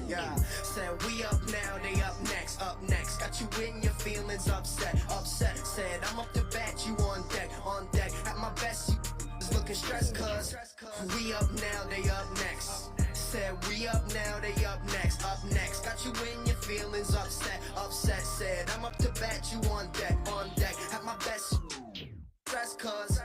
Yeah, said we up now, they up next, up next. Got you in your feelings upset, upset. Said I'm up to bat, you on deck, on deck. At my best, you is looking stressed, cuz we up now, they up next. Said we up now, they up next, up next. Got you in your feelings upset, upset. Said I'm up to bat, you on deck, on deck. At my best, stress, cuz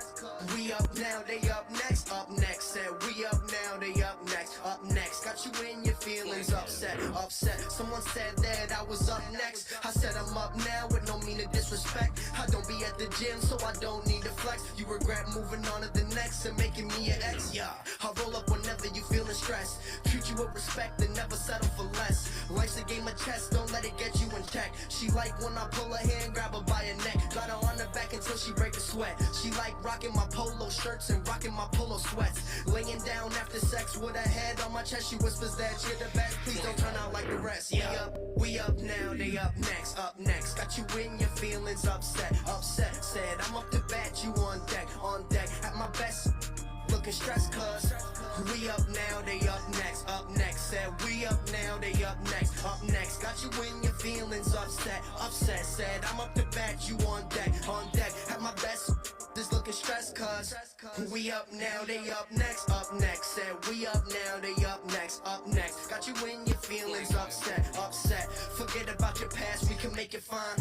we up now, they up next, up next. Said we up now, they up next, up next. Got you in your feelings upset, upset. Someone said that I was up next. I said I'm up now with no mean of disrespect. I don't be at the gym, so I don't need to flex. You regret moving on to the next and making me your ex. Yeah, I'll roll up whenever you feeling stressed. Treat you with respect and never settle for less. Life's a game of chess, don't let it get you in check. She like when I pull her hair and grab her by her neck. Got her on her back until she break a sweat. She like rocking my polo shirts and rocking my polo sweats. Laying down after sex with her head on my chest. She whispers that you're the best, please don't turn out like the rest. Yeah, we up now, they up next, up next. Got you in your feelings upset, upset. Said I'm up to bat, you on deck, on deck. At my best, looking stressed, cuz we up now, they up next, up next. Said we up now, they up next, up next. Got you in your feelings upset, upset. Said I'm up to bat, you on deck, on deck. At my best, just looking stressed, cuz we up now, they up next, up next. Said we up now, they up next, up next. Got you in your feelings upset, upset. Forget about your past, we can make it fine.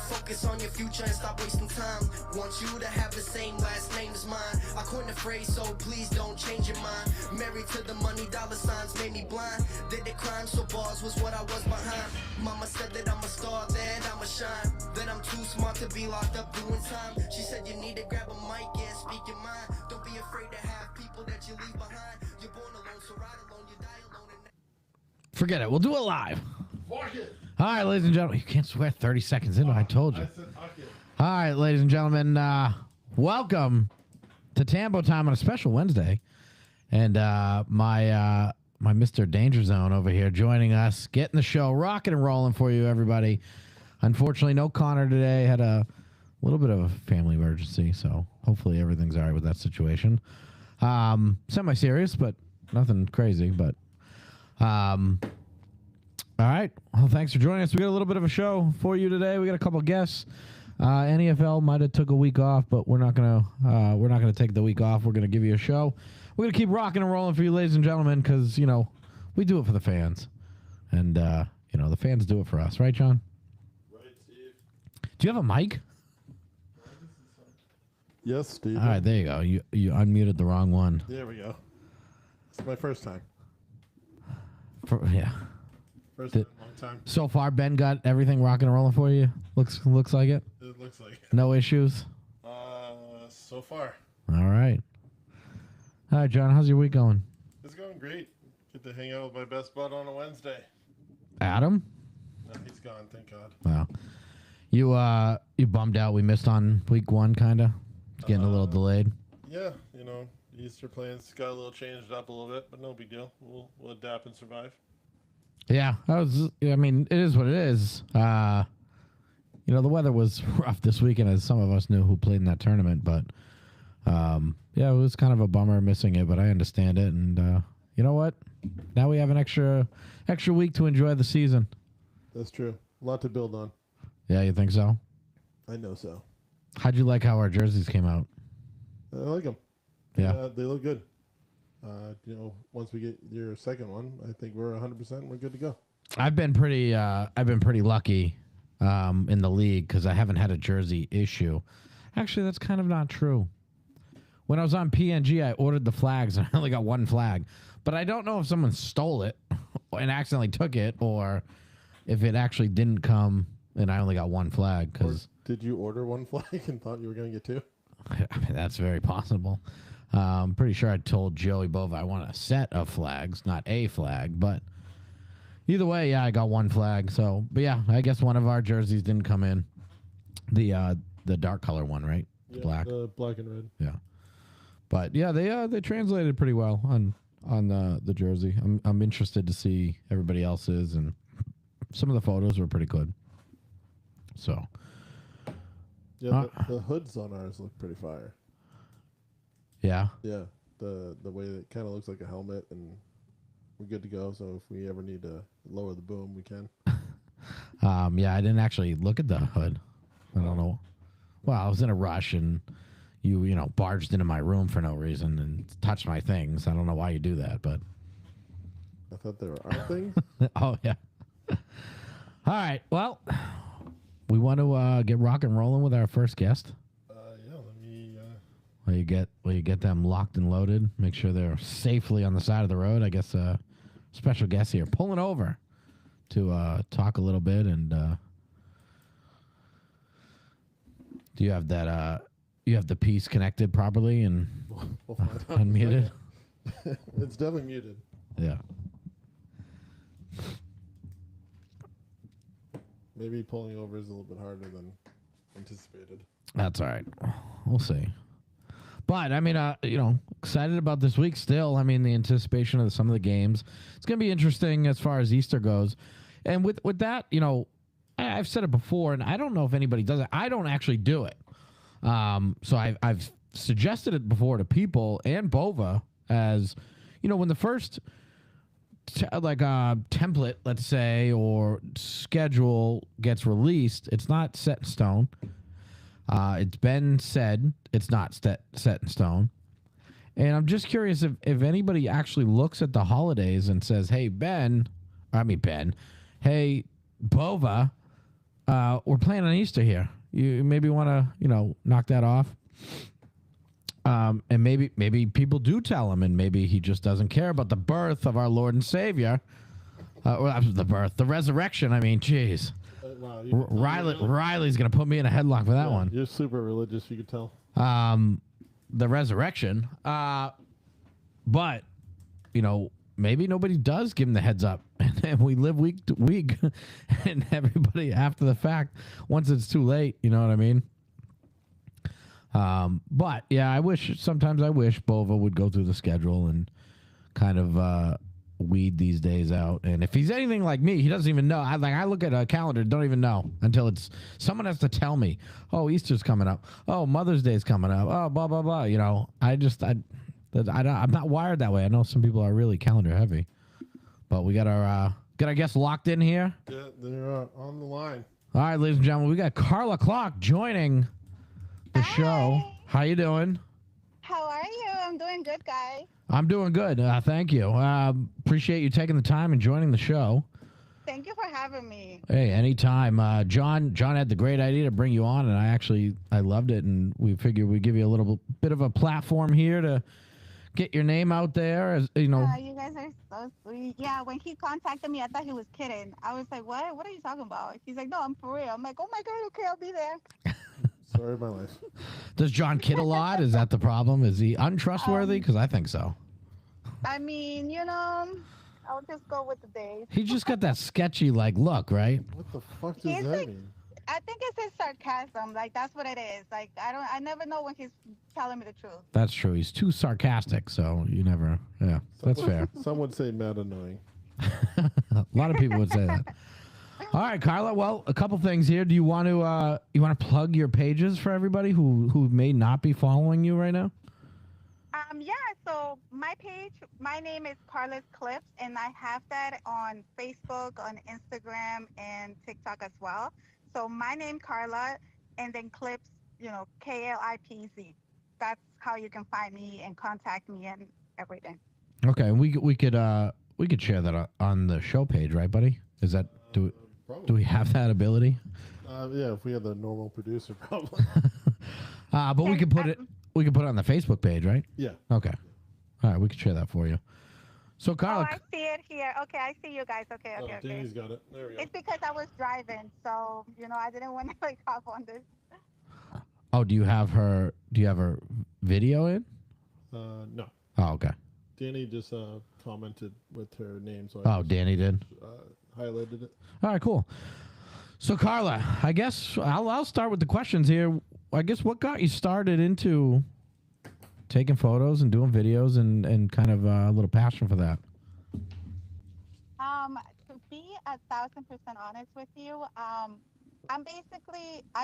Focus on your future and stop wasting time. Want you to have the same last name as mine. I coined the phrase, so please don't change your mind. Married to the money, dollar signs made me blind. Did the crime, so bars was what I was behind. Mama said that I'm a star, that I'm a shine. That I'm too smart to be locked up doing time. She said you need to grab a mic and speak your mind. Don't be afraid to have people that you leave behind. You're born alone, so ride alone, you die alone. Forget it. We'll do it live. Fuck it. All right, ladies and gentlemen. You can't sweat 30 seconds in. I told you. I said fuck it. All right, ladies and gentlemen. Welcome to Tambo Time on a special Wednesday. And my Mr. Danger Zone over here joining us, getting the show rocking and rolling for you, everybody. Unfortunately, no Connor today. Had a little bit of a family emergency, so hopefully everything's all right with that situation. Semi-serious, but nothing crazy. But all right. Well, thanks for joining us. We got a little bit of a show for you today. We got a couple guests. NEFL might have took a week off, but we're not gonna take the week off. We're gonna give you a show. We're gonna keep rocking and rolling for you, ladies and gentlemen, because we do it for the fans, and the fans do it for us, right, John? Right, Steve. Do you have a mic? Yes, Steve. All right, there you go. You unmuted the wrong one. There we go. It's my first time. Yeah. First time, long time. So far, Ben got everything rocking and rolling for you. Looks like it. It looks like it. No issues. So far. All right. All right, John. How's your week going? It's going great. Get to hang out with my best bud on a Wednesday. Adam? No, he's gone, thank God. Wow. You bummed out we missed on week one, kind of? Getting a little delayed? Yeah, Easter plans got a little changed up a little bit, but no big deal. We'll adapt and survive. Yeah, it is what it is. The weather was rough this weekend, as some of us knew who played in that tournament, but it was kind of a bummer missing it, but I understand it. And you know what? Now we have an extra week to enjoy the season. That's true. A lot to build on. Yeah, you think so? I know so. How'd you like how our jerseys came out? I like them. Yeah. They look good. Once we get your second one, I think we're 100%. We're good to go. I've been pretty lucky in the league because I haven't had a jersey issue. Actually, that's kind of not true. When I was on PNG, I ordered the flags and I only got one flag. But I don't know if someone stole it and accidentally took it, or if it actually didn't come and I only got one flag. Cause did you order one flag and thought you were going to get two? I mean, that's very possible. I'm pretty sure I told Joey Bova I want a set of flags, not a flag. But either way, yeah, I got one flag. So, but yeah, I guess one of our jerseys didn't come in. The dark color one, right? Yeah, Black. The black and red. Yeah. But yeah, they translated pretty well on the jersey. I'm interested to see everybody else's, and some of the photos were pretty good. So. Yeah, the hoods on ours look pretty fire. Yeah. Yeah, the way that kind of looks like a helmet, and we're good to go. So if we ever need to lower the boom, we can. Yeah, I didn't actually look at the hood. I don't know. Well, I was in a rush and you know, barged into my room for no reason and touched my things. I don't know why you do that, but. I thought there were our things. Oh, yeah. All right. Well, we want to get rock and rolling with our first guest. Yeah, let me. Will you get them locked and loaded? Make sure they're safely on the side of the road. I guess special guest here pulling over to talk a little bit. And do you have that? You have the piece connected properly and We'll find out in a unmuted? second. It's definitely muted. Yeah. Maybe pulling over is a little bit harder than anticipated. That's all right. We'll see. But I mean, you know, excited about this week still. I mean, the anticipation of some of the games. It's going to be interesting as far as Easter goes. And with that, you know, I've said it before, and I don't know if anybody does it. I don't actually do it. So I've suggested it before to people and Bova as, you know, when the first template, let's say, or schedule gets released, it's not set in stone. It's been said it's not set in stone. And I'm just curious if anybody actually looks at the holidays and says, hey, Ben, hey, Bova, we're playing on Easter here. You maybe want to, you know, knock that off. And maybe people do tell him, and maybe he just doesn't care about the birth of our Lord and Savior. Well, the resurrection. I mean, jeez. Wow, Riley's gonna put me in a headlock for that one. You're super religious, you could tell. The resurrection. But you know, maybe nobody does give him the heads up, and we live week to week, and everybody after the fact, once it's too late. You know what I mean? But yeah, sometimes I wish Bova would go through the schedule and kind of weed these days out. And if he's anything like me, he doesn't even know. I look at a calendar, don't even know until someone has to tell me, oh, Easter's coming up. Oh, Mother's Day's coming up. Oh, blah, blah, blah. You know, I'm not wired that way. I know some people are really calendar heavy, but we got our guest locked in here. Yeah, they're on the line. All right, ladies and gentlemen, we got Carla Clark joining the show. How you doing? How are you? I'm doing good, guys. I'm doing good. Thank you. Appreciate you taking the time and joining the show. Thank you for having me. Hey, anytime. John had the great idea to bring you on, and I loved it, and we figured we'd give you a little bit of a platform here to get your name out there. As you know, you guys are so sweet. Yeah, when he contacted me, I thought he was kidding. I was like, what? What are you talking about? He's like, no, I'm for real. I'm like, oh my God, okay, I'll be there. Story of my life. Does John kid a lot? Is that the problem? Is he untrustworthy? Because I think so. I mean, you know, I'll just go with the days. He just got that sketchy look, right? What the fuck does that mean? I think it's his sarcasm. Like, that's what it is. Like, I never know when he's telling me the truth. That's true. He's too sarcastic, so you never. Yeah, that's fair. Some would say mad annoying. A lot of people would say that. All right, Carla. Well, a couple things here. Do you want to plug your pages for everybody who may not be following you right now? Yeah. So my page, my name is Carla's Clips, and I have that on Facebook, on Instagram, and TikTok as well. So my name, Carla, and then Clips, you know, KLIPZ. That's how you can find me and contact me and everything. Okay, we could share that on the show page, right, buddy? Is that do we have that ability? Yeah, if we had the normal producer, probably. But we could put it on the Facebook page, right? Yeah. Okay. All right, we can share that for you. So, Carla. Oh, I see it here. Okay, I see you guys. Okay. Danny's got it. There we go. It's because I was driving, so you know I didn't want to hop on this. Oh, do you have her video in? No. Oh, okay. Danny just commented with her name, so Danny did. Highlighted it. All right, cool. So, Carla, I guess I'll start with the questions here. I guess what got you started into taking photos and doing videos and kind of a little passion for that? To be 1,000% honest with you, I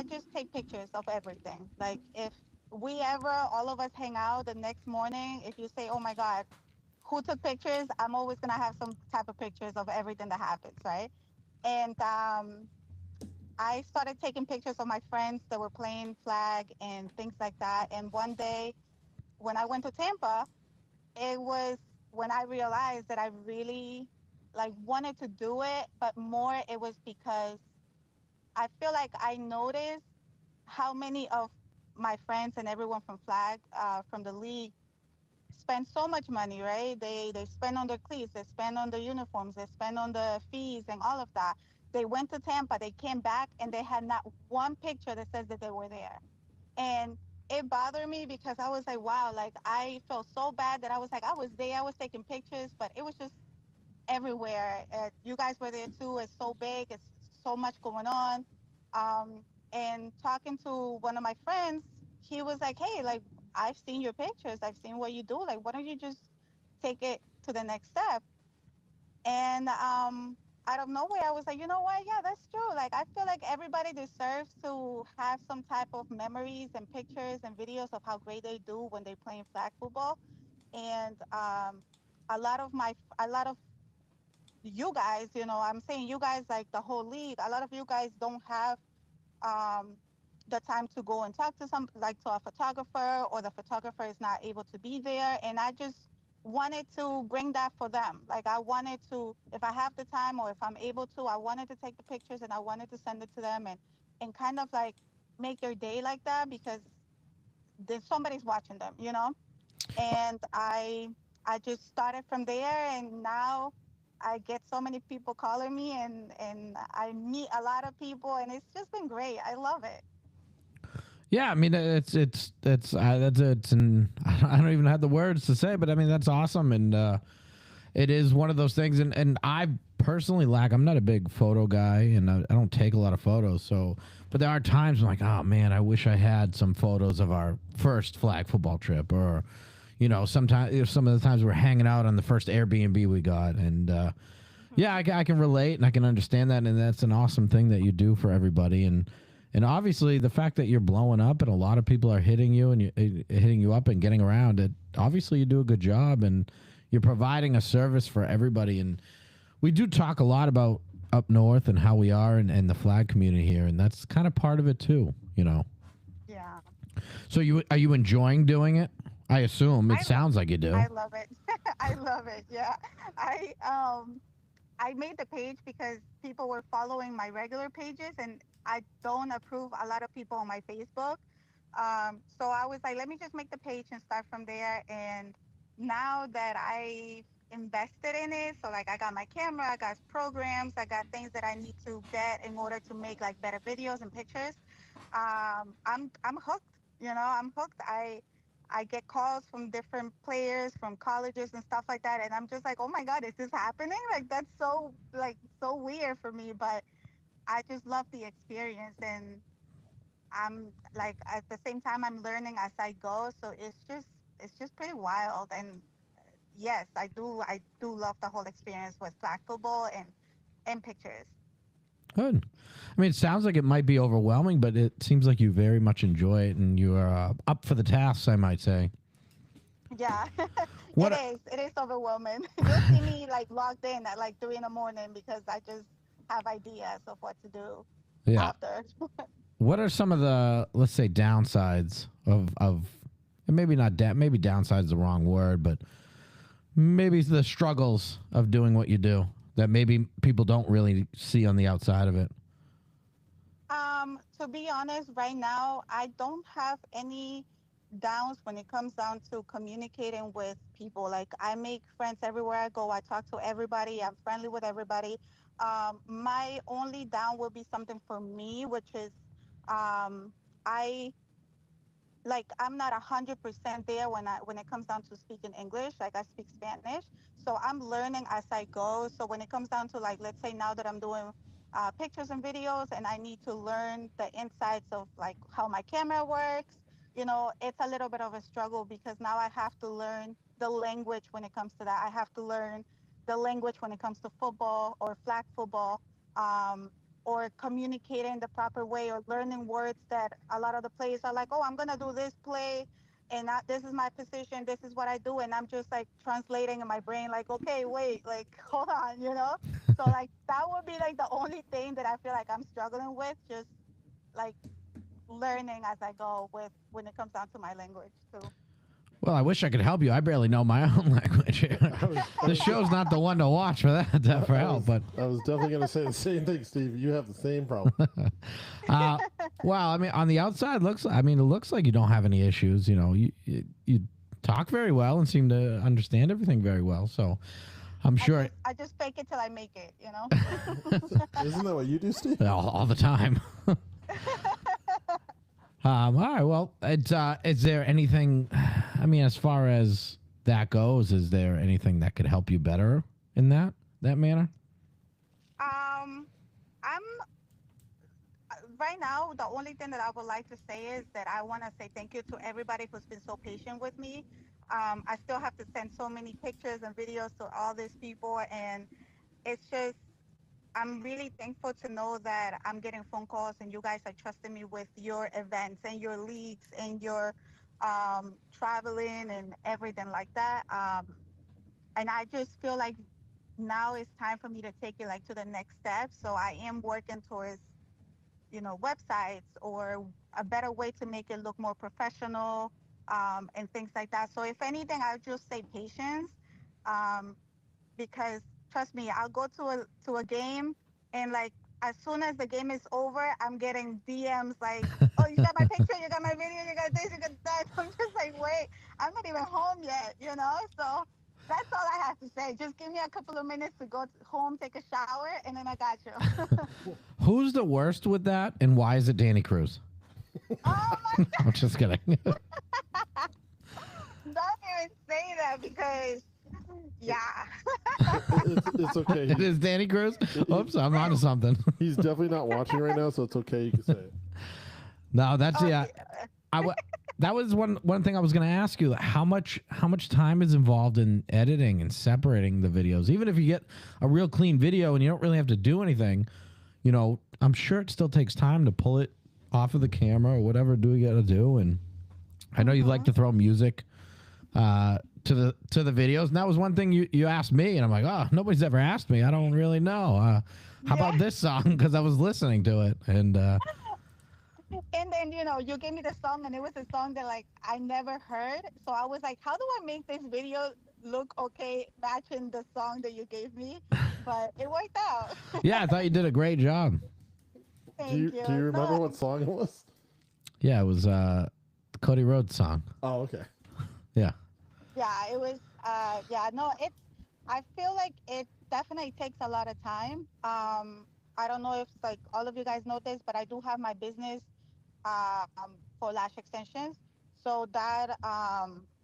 just take pictures of everything. Like if we ever, all of us hang out the next morning, if you say, oh my God, who took pictures, I'm always gonna have some type of pictures of everything that happens, right? And I started taking pictures of my friends that were playing flag and things like that. And one day when I went to Tampa, it was when I realized that I really like wanted to do it, but more it was because I feel like I noticed how many of my friends and everyone from flag from the league spend so much money, right? They spend on their cleats, they spend on the uniforms, they spend on the fees and all of that. They went to Tampa, they came back, and they had not one picture that says that they were there. And it bothered me because I was like, wow, like I felt so bad that I was like, I was there, I was taking pictures, but it was just everywhere. You guys were there too. It's so big. It's so much going on. Um, and talking to one of my friends, he was like, "Hey, like I've seen your pictures. I've seen what you do. Like, why don't you just take it to the next step?" And out of nowhere, I was like, "You know what? Yeah, that's true. Like, I feel like everybody deserves to have some type of memories and pictures and videos of how great they do when they're playing flag football." And a lot of you guys, I'm saying you guys, like the whole league, a lot of you guys don't have um, the time to go and talk to like to a photographer, or the photographer is not able to be there. And I just wanted to bring that for them. Like I wanted to, if I have the time or if I'm able to, I wanted to take the pictures and I wanted to send it to them and kind of like make their day like that because there's somebody's watching them, and I just started from there, and now I get so many people calling me, and I meet a lot of people, and it's just been great. I love it. Yeah, I mean it's an I don't even have the words to say, but I mean that's awesome, and it is one of those things, and I personally lack. I'm not a big photo guy, and I don't take a lot of photos. So, but there are times I'm like, oh man, I wish I had some photos of our first flag football trip, or sometimes some of the times we're hanging out on the first Airbnb we got, and yeah, I can relate and I can understand that, and that's an awesome thing that you do for everybody, and obviously the fact that you're blowing up and a lot of people are hitting you and hitting you up and getting around it. Obviously, you do a good job and you're providing a service for everybody. And we do talk a lot about up north and how we are and the flag community here, and that's kind of part of it too. Yeah, So are you enjoying doing it? I assume it I sounds like you do. I love it. I love it. Yeah, I um I made the page because people were following my regular pages, and I don't approve a lot of people on my Facebook. So I was like, let me just make the page and start from there. And now that I invested in it, so like I got my camera, I got programs, I got things that I need to get in order to make like better videos and pictures. I'm hooked. I'm hooked. I get calls from different players from colleges and stuff like that, and I'm just like, oh my god, is this happening? Like that's so weird for me, but I just love the experience, and I'm like at the same time I'm learning as I go, so it's just pretty wild. And yes, I do love the whole experience with flag football and pictures. Good. I mean, it sounds like it might be overwhelming, but it seems like you very much enjoy it and you are up for the tasks, I might say. Yeah, What? it is overwhelming. You'll see me like logged in at like 3 in the morning because I just have ideas of what to do Yeah. after. What are some of the, let's say, downsides of and maybe not maybe downside is the wrong word, but maybe the struggles of doing what you do that maybe people don't really see on the outside of it? To be honest, right now I don't have any downs when it comes down to communicating with people. Like I make friends everywhere I go. I talk to everybody. I'm friendly with everybody. My only down will be something for me, which is um, I like I'm not 100% there when it comes down to speaking English. Like I speak Spanish, so I'm learning as I go. So when it comes down to like, let's say now that I'm doing pictures and videos, and I need to learn the insides of like how my camera works, it's a little bit of a struggle because now I have to learn the language when it comes to that. I have to learn the language when it comes to football or flag football. Um, or communicating the proper way or learning words that a lot of the players are like, oh, I'm going to do this play. and this is my position, this is what I do, and I'm just like translating in my brain, like, okay, wait, like, hold on, you know? So like that would be like the only thing that I feel like I'm struggling with, just like learning as I go with when it comes down to my language too. Well, I wish I could help you. I barely know my own language. The show's not the one to watch for that for help, but I was definitely going to say the same thing, Steve. You have the same problem. well, I mean, on the outside, it looks like you don't have any issues. You know, you talk very well and seem to understand everything very well. So, I'm sure I just fake it till I make it, you know. Isn't that what you do, Steve? all the time. All right. Well, is there anything? I mean, as far as that goes, is there anything that could help you better in that manner? I'm right now. The only thing that I would like to say is that I want to say thank you to everybody who's been so patient with me. I still have to send so many pictures and videos to all these people, and it's just I'm really thankful to know that I'm getting phone calls and you guys are trusting me with your events and your leagues and your traveling and everything like that. And I just feel like now it's time for me to take it like to the next step. So I am working towards, you know, websites or a better way to make it look more professional, and things like that. So if anything, I would just say patience. Um, because trust me, I'll go to a game and like as soon as the game is over, I'm getting DMs like, "Oh, you got my picture, you got my video, you got this, you got that." I'm just like, "Wait, I'm not even home yet," you know. So that's all I have to say. Just give me a couple of minutes to go home, take a shower, and then I got you. Who's the worst with that, and why is it Danny Cruz? Oh my I'm just kidding. Don't even say that because, yeah. It's okay. It is Danny Cruz. Oops, I'm onto something. He's definitely not watching right now, so it's okay. You can say it. No, that's that was one thing I was going to ask you. How much time is involved in editing and separating the videos? Even if you get a real clean video and you don't really have to do anything, you know, I'm sure it still takes time to pull it off of the camera or whatever you got to do. And I know you like to throw music to the videos, and that was one thing you asked me, and I'm like, oh, nobody's ever asked me. I don't really know. How about this song? Because I was listening to it, and then you know you gave me the song, and it was a song that like I never heard. So I was like, how do I make this video look okay, matching the song that you gave me? But it worked out. yeah, I thought you did a great job. Thank Do you remember what song it was? Yeah, it was the Cody Rhodes song. Oh, okay. Yeah. Yeah, it was. Yeah, no, I feel like it definitely takes a lot of time. I don't know if like all of you guys know this, but I do have my business for lash extensions, so that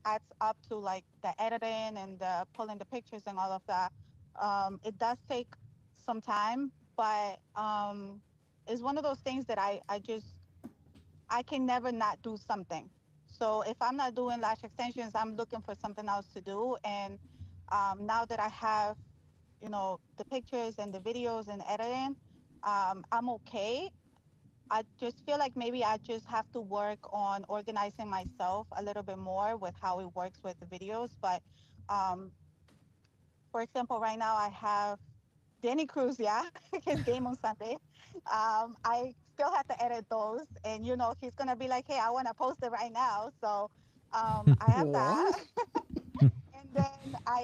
adds up to like the editing and the pulling the pictures and all of that. It does take some time, but it's one of those things that I can never not do something. So if I'm not doing lash extensions, I'm looking for something else to do. And now that I have, you know, the pictures and the videos and editing, I'm okay. I just feel like maybe I just have to work on organizing myself a little bit more with how it works with the videos. But um, for example, right now I have Danny Cruz, yeah, his game on Sunday. I still have to edit those, and you know he's gonna be like, "Hey, I want to post it right now." So I have that, What? and then I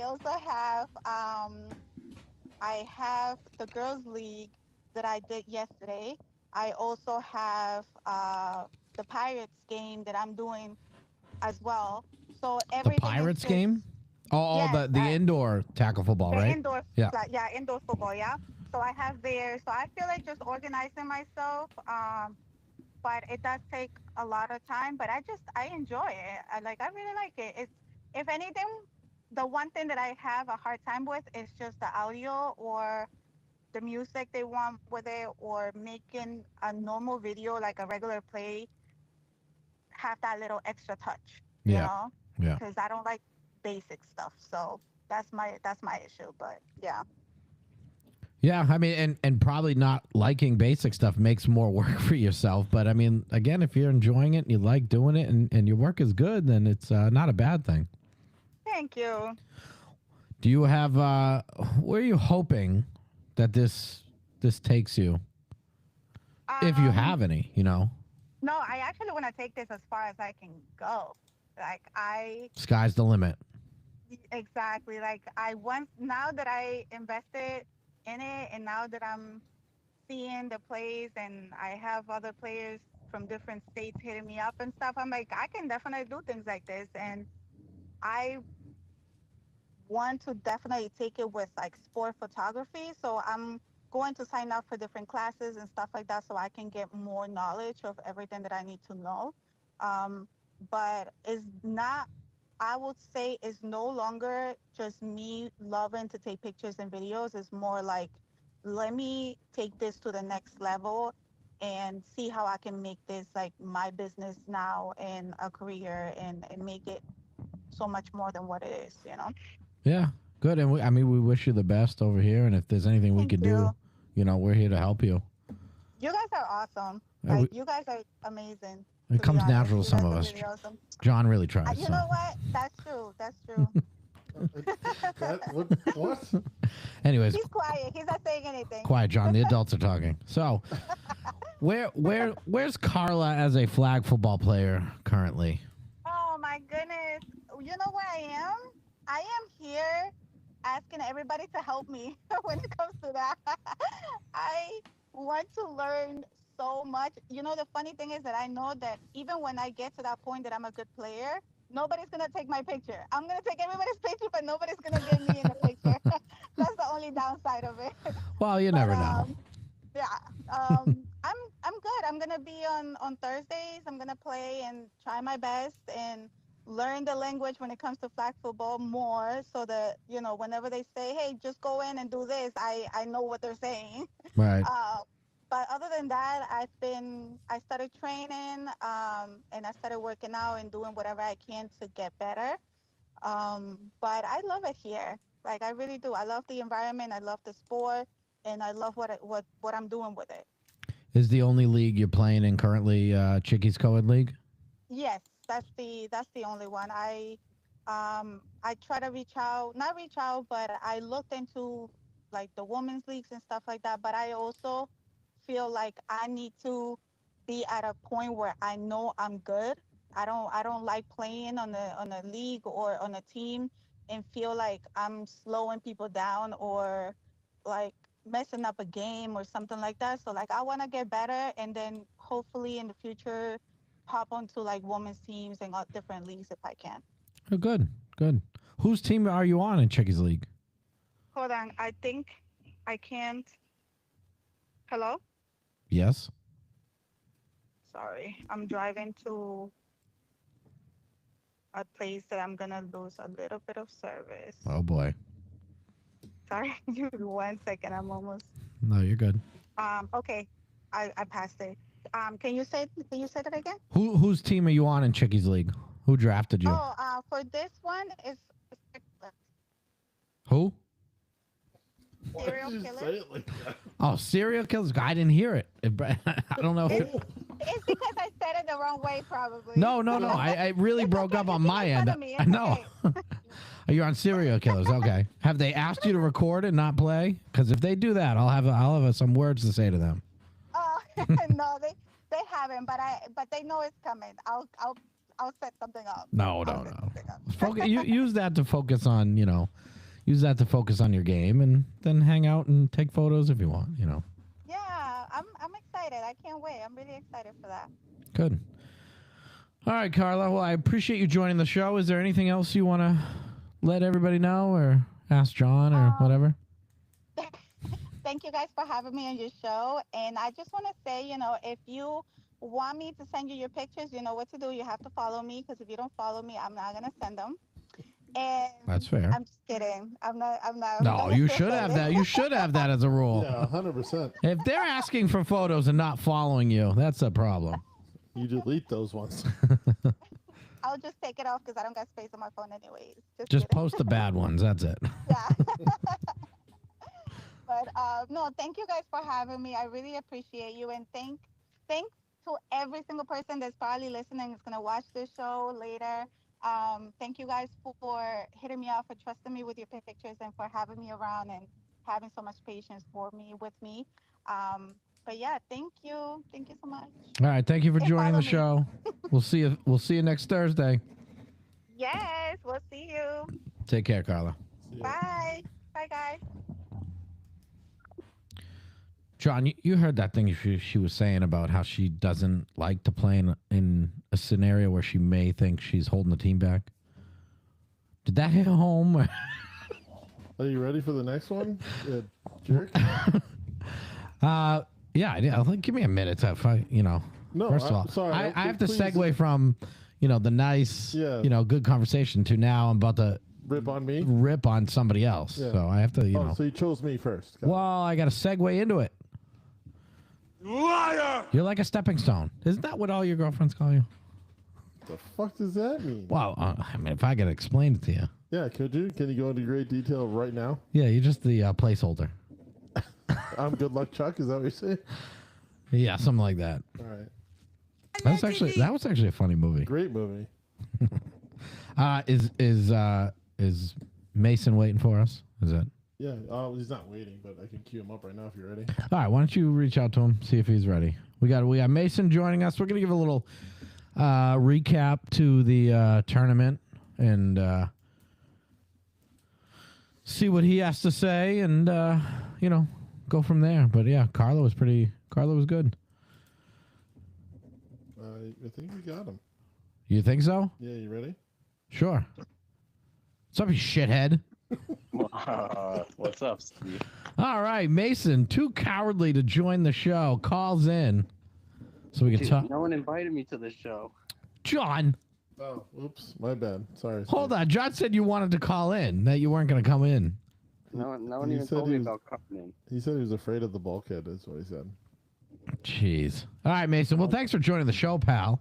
have the girls' league that I did yesterday. I also have the Pirates game that I'm doing as well. So The everything is Pirates just game? Oh, yes, the indoor tackle football, the right? indoor, Yeah. yeah, indoor football, yeah. So I have there. So I feel like just organizing myself. But it does take a lot of time. But I enjoy it. I really like it. It's if anything, the one thing that I have a hard time with is just the audio or the music they want with it, or making a normal video like a regular play have that little extra touch. You Yeah. know, Yeah. because I don't like basic stuff. So that's my issue. But yeah. Yeah, I mean, and probably not liking basic stuff makes more work for yourself. But I mean, again, if you're enjoying it and you like doing it and your work is good, then it's not a bad thing. Thank you. Do you have, where are you hoping that this takes you? If you have any, you know? No, I actually want to take this as far as I can go. Like Sky's the limit. exactly. Like I want now that I invested in it, and now that I'm seeing the plays, and I have other players from different states hitting me up and stuff. I'm like, I can definitely do things like this, and I want to definitely take it with like sport photography. So I'm going to sign up for different classes and stuff like that so I can get more knowledge of everything that I need to know. Um, but it's not, I would say it's no longer just me loving to take pictures and videos. It's more like, let me take this to the next level and see how I can make this like my business now and a career, and make it so much more than what it is, you know? Yeah, good. And I mean, we wish you the best over here. And if there's anything we Thank could you. do, you know, we're here to help you. You guys are awesome. Yeah, Like, you guys are amazing. It to be comes honest. natural to You some guys of are us. really awesome. John really tries. You So. know what? That's true. That's true. What? Anyways, He's quiet. He's not saying anything. quiet, John. The adults are talking. So, where's Carla as a flag football player currently? Oh my goodness. You know where I am? I am here asking everybody to help me when it comes to that. I want to learn so much. You know, the funny thing is that I know that even when I get to that point that I'm a good player, nobody's going to take my picture. I'm going to take everybody's picture, but nobody's going to get me in the picture. That's the only downside of it. Well, you But, never know. yeah, I'm good. I'm gonna be on Thursdays. I'm gonna play and try my best and learn the language when it comes to flag football more, so that whenever they say, "Hey, just go in and do this," I know what they're saying. Right. But other than that, I started training, and I started working out and doing whatever I can to get better. But I love it here. Like, I really do. I love the environment. I love the sport, and I love what I'm doing with it. Is the only league you're playing in currently Chickies Co-ed League? Yes, that's the only one. I try to not reach out, but I looked into like the women's leagues and stuff like that. But I also feel like I need to be at a point where I know I'm good. I don't like playing on a league or on a team and feel like I'm slowing people down or like messing up a game or something like that. So like I want to get better, and then hopefully in the future hop onto like women's teams and different leagues if I can. Oh, good, good. Whose team are you on in Chickies League? Hold on, I think I can't. Hello? Yes. Sorry, I'm driving to a place that I'm gonna lose a little bit of service. Oh boy. Sorry, give me 1 second. I'm almost. No, you're good. Okay, I passed it. Can you say that again? Whose team are you on in Chickies League? Who drafted you? Oh, for this one it's Who? Why Serial did you killer? say it like that? Oh, serial killers. I didn't hear it. I don't know. If it, It's because I said it the wrong way, probably. no. I really It's broke okay. up on It's my in end. front of me. I It's know. okay. You're on serial killers. Okay. Have they asked you to record and not play? Because if they do that, I'll have some words to say to them. No, they haven't, but they know it's coming. I'll set something up. No. I'll set something up. Focus, use that to focus on, use that to focus on your game, and then hang out and take photos if you want, Yeah, I'm excited. I can't wait. I'm really excited for that. Good. All right, Carla. Well, I appreciate you joining the show. Is there anything else you want to let everybody know or ask John or whatever? Thank you guys for having me on your show. And I just want to say, if you want me to send you your pictures, you know what to do. You have to follow me, because if you don't follow me, I'm not going to send them. And That's fair. I'm just kidding. I'm not. No, you should have that. You should have that as a rule. Yeah, 100%. If they're asking for photos and not following you, that's a problem. You delete those ones. I'll just take it off because I don't got space on my phone anyways. Just kidding. post the bad ones. That's it. Yeah. But no, thank you guys for having me. I really appreciate you, and thanks to every single person that's probably listening is gonna watch this show later. Thank you guys for hitting me up, for trusting me with your pictures, and for having me around and having so much patience for me with me. But yeah, thank you so much. All right, thank you for And joining follow the me. show. We'll see you. We'll see you next Thursday. Yes, we'll see you. Take care, Carla. See ya. Bye. Bye, guys. John, you heard that thing she was saying about how she doesn't like to play in a scenario where she may think she's holding the team back. Did that hit home? Are you ready for the next one? Yeah, jerk. Yeah, I did. I'll give me a minute to, No, First of all, sorry. I have to please segue from, the nice, Yeah. Good conversation to now I'm about to rip on me. rip on somebody else. Yeah. So I have to, Oh, so you chose me first. Got it. well, I got to segue into it. Liar! You're like a stepping stone. Isn't that what all your girlfriends call you? The fuck does that mean? Well, I mean, if I could explain it to you. Yeah, could you? Can you go into great detail right now? Yeah, you're just the placeholder. I'm Good Luck Chuck. Is that what you're saying? Yeah, something like that. All right. That was actually a funny movie. Great movie. Is Mason waiting for us? Is it? Yeah. He's not waiting, but I can cue him up right now if you're ready. All right, why don't you reach out to him, see if he's ready. We got Mason joining us. We're gonna give a little recap to the tournament and see what he has to say, and go from there. But yeah, Carla was good. I think we got him. You think so? Yeah, you ready? Sure. What's up, you shithead? What's up, Steve? All right, Mason, too cowardly to join the show, calls in so we can Dude, talk. no one invited me to this show. John, Oh, oops. My bad. Sorry. hold on. John said you wanted to call in, that you weren't going to come in. No one He even said told he me was- about coming in. He said he was afraid of the bulkhead, is what he said. Jeez. All right, Mason. Well, thanks for joining the show, pal.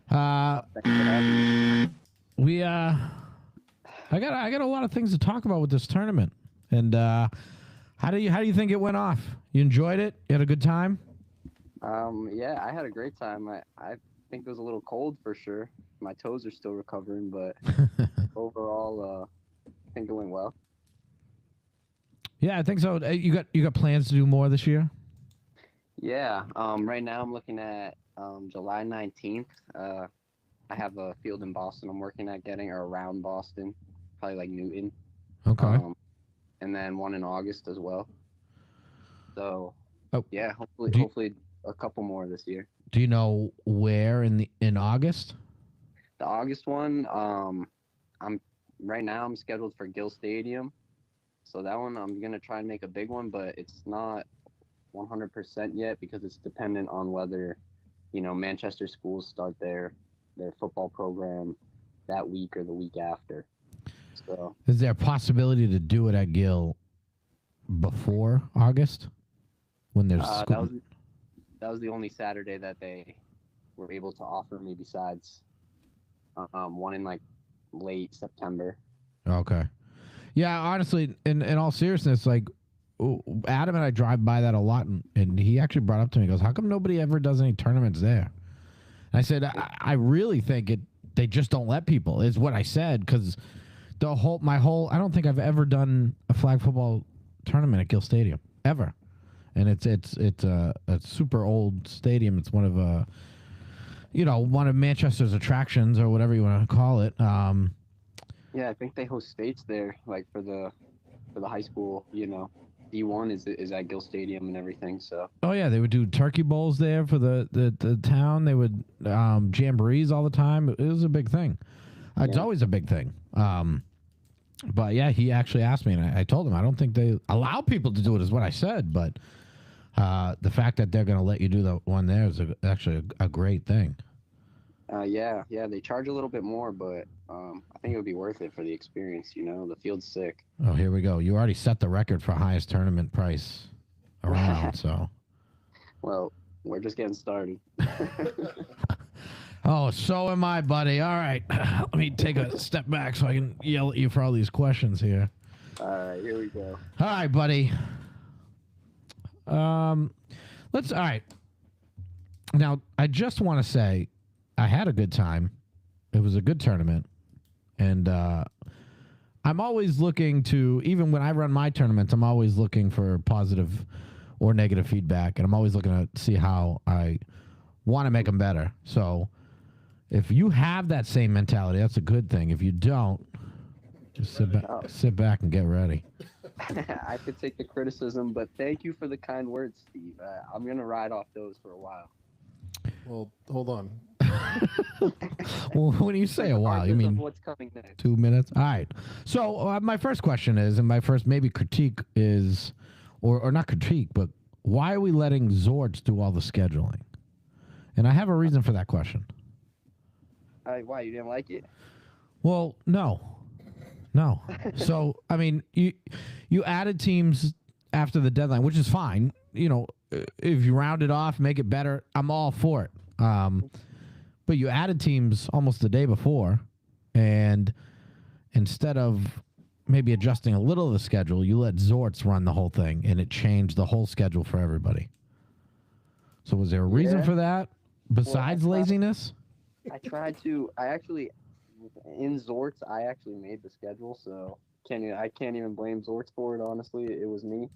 Thanks for having me. We I got a lot of things to talk about with this tournament. And how do you think it went off? You enjoyed it? You had a good time? Yeah, I had a great time. I think it was a little cold for sure. My toes are still recovering, but overall, I think it went well. Yeah, I think so. You got plans to do more this year? Yeah. Right now I'm looking at July 19th. I have a field in Boston I'm working at getting, or around Boston, probably like Newton. Okay. And then one in August as well. So, Oh. yeah, Do you- hopefully a couple more this year. Do you know where in August? The August one, I'm scheduled for Gill Stadium. So that one I'm gonna try and make a big one, but it's not 100% yet because it's dependent on whether, Manchester schools start their football program that week or the week after. So Is there a possibility to do it at Gill before August when there's school? that was the only Saturday that they were able to offer me besides one in like late September. Okay. Yeah, honestly, in all seriousness, like Adam and I drive by that a lot, and he actually brought up to me, he goes, how come nobody ever does any tournaments there? And I said, I really think they just don't let people, is what I said, because I don't think I've ever done a flag football tournament at Gill Stadium, ever. And it's a super old stadium. It's one of one of Manchester's attractions, or whatever you want to call it. Yeah, I think they host states there, like for the high school. D1 is at Gill Stadium and everything. So. Oh yeah, they would do turkey bowls there for the town. They would jamborees all the time. It was a big thing. It's always a big thing. But yeah, he actually asked me, and I told him I don't think they allow people to do it, is what I said. But the fact that they're going to let you do the one there is actually a great thing. Yeah, they charge a little bit more, but I think it would be worth it for the experience. The field's sick. Oh, here we go. You already set the record for highest tournament price around. So. Well, we're just getting started. Oh, so am I, buddy. All right. Let me take a step back so I can yell at you for all these questions here. All right, here we go. All right, buddy. All right. Now, I just want to say I had a good time. It was a good tournament. And I'm always looking to, even when I run my tournaments, I'm always looking for positive or negative feedback. And I'm always looking to see how I want to make them better. So if you have that same mentality, that's a good thing. If you don't, just sit back and get ready. I could take the criticism, but thank you for the kind words, Steve. I'm going to ride off those for a while. Well, hold on. Well, when you say a while, you mean what's coming next? 2 minutes? All right. So my first question is, and my first maybe critique is, or not critique, but why are we letting Zords do all the scheduling? And I have a reason for that question. Why, you didn't like it? Well, no. So, I mean, you added teams after the deadline, which is fine. You know, if you round it off, make it better, I'm all for it. But you added teams almost the day before, and instead of maybe adjusting a little of the schedule, you let Zorts run the whole thing, and it changed the whole schedule for everybody. So was there a reason for that besides laziness? In Zorts, I actually made the schedule, so I can't even blame Zorts for it, honestly. It was me.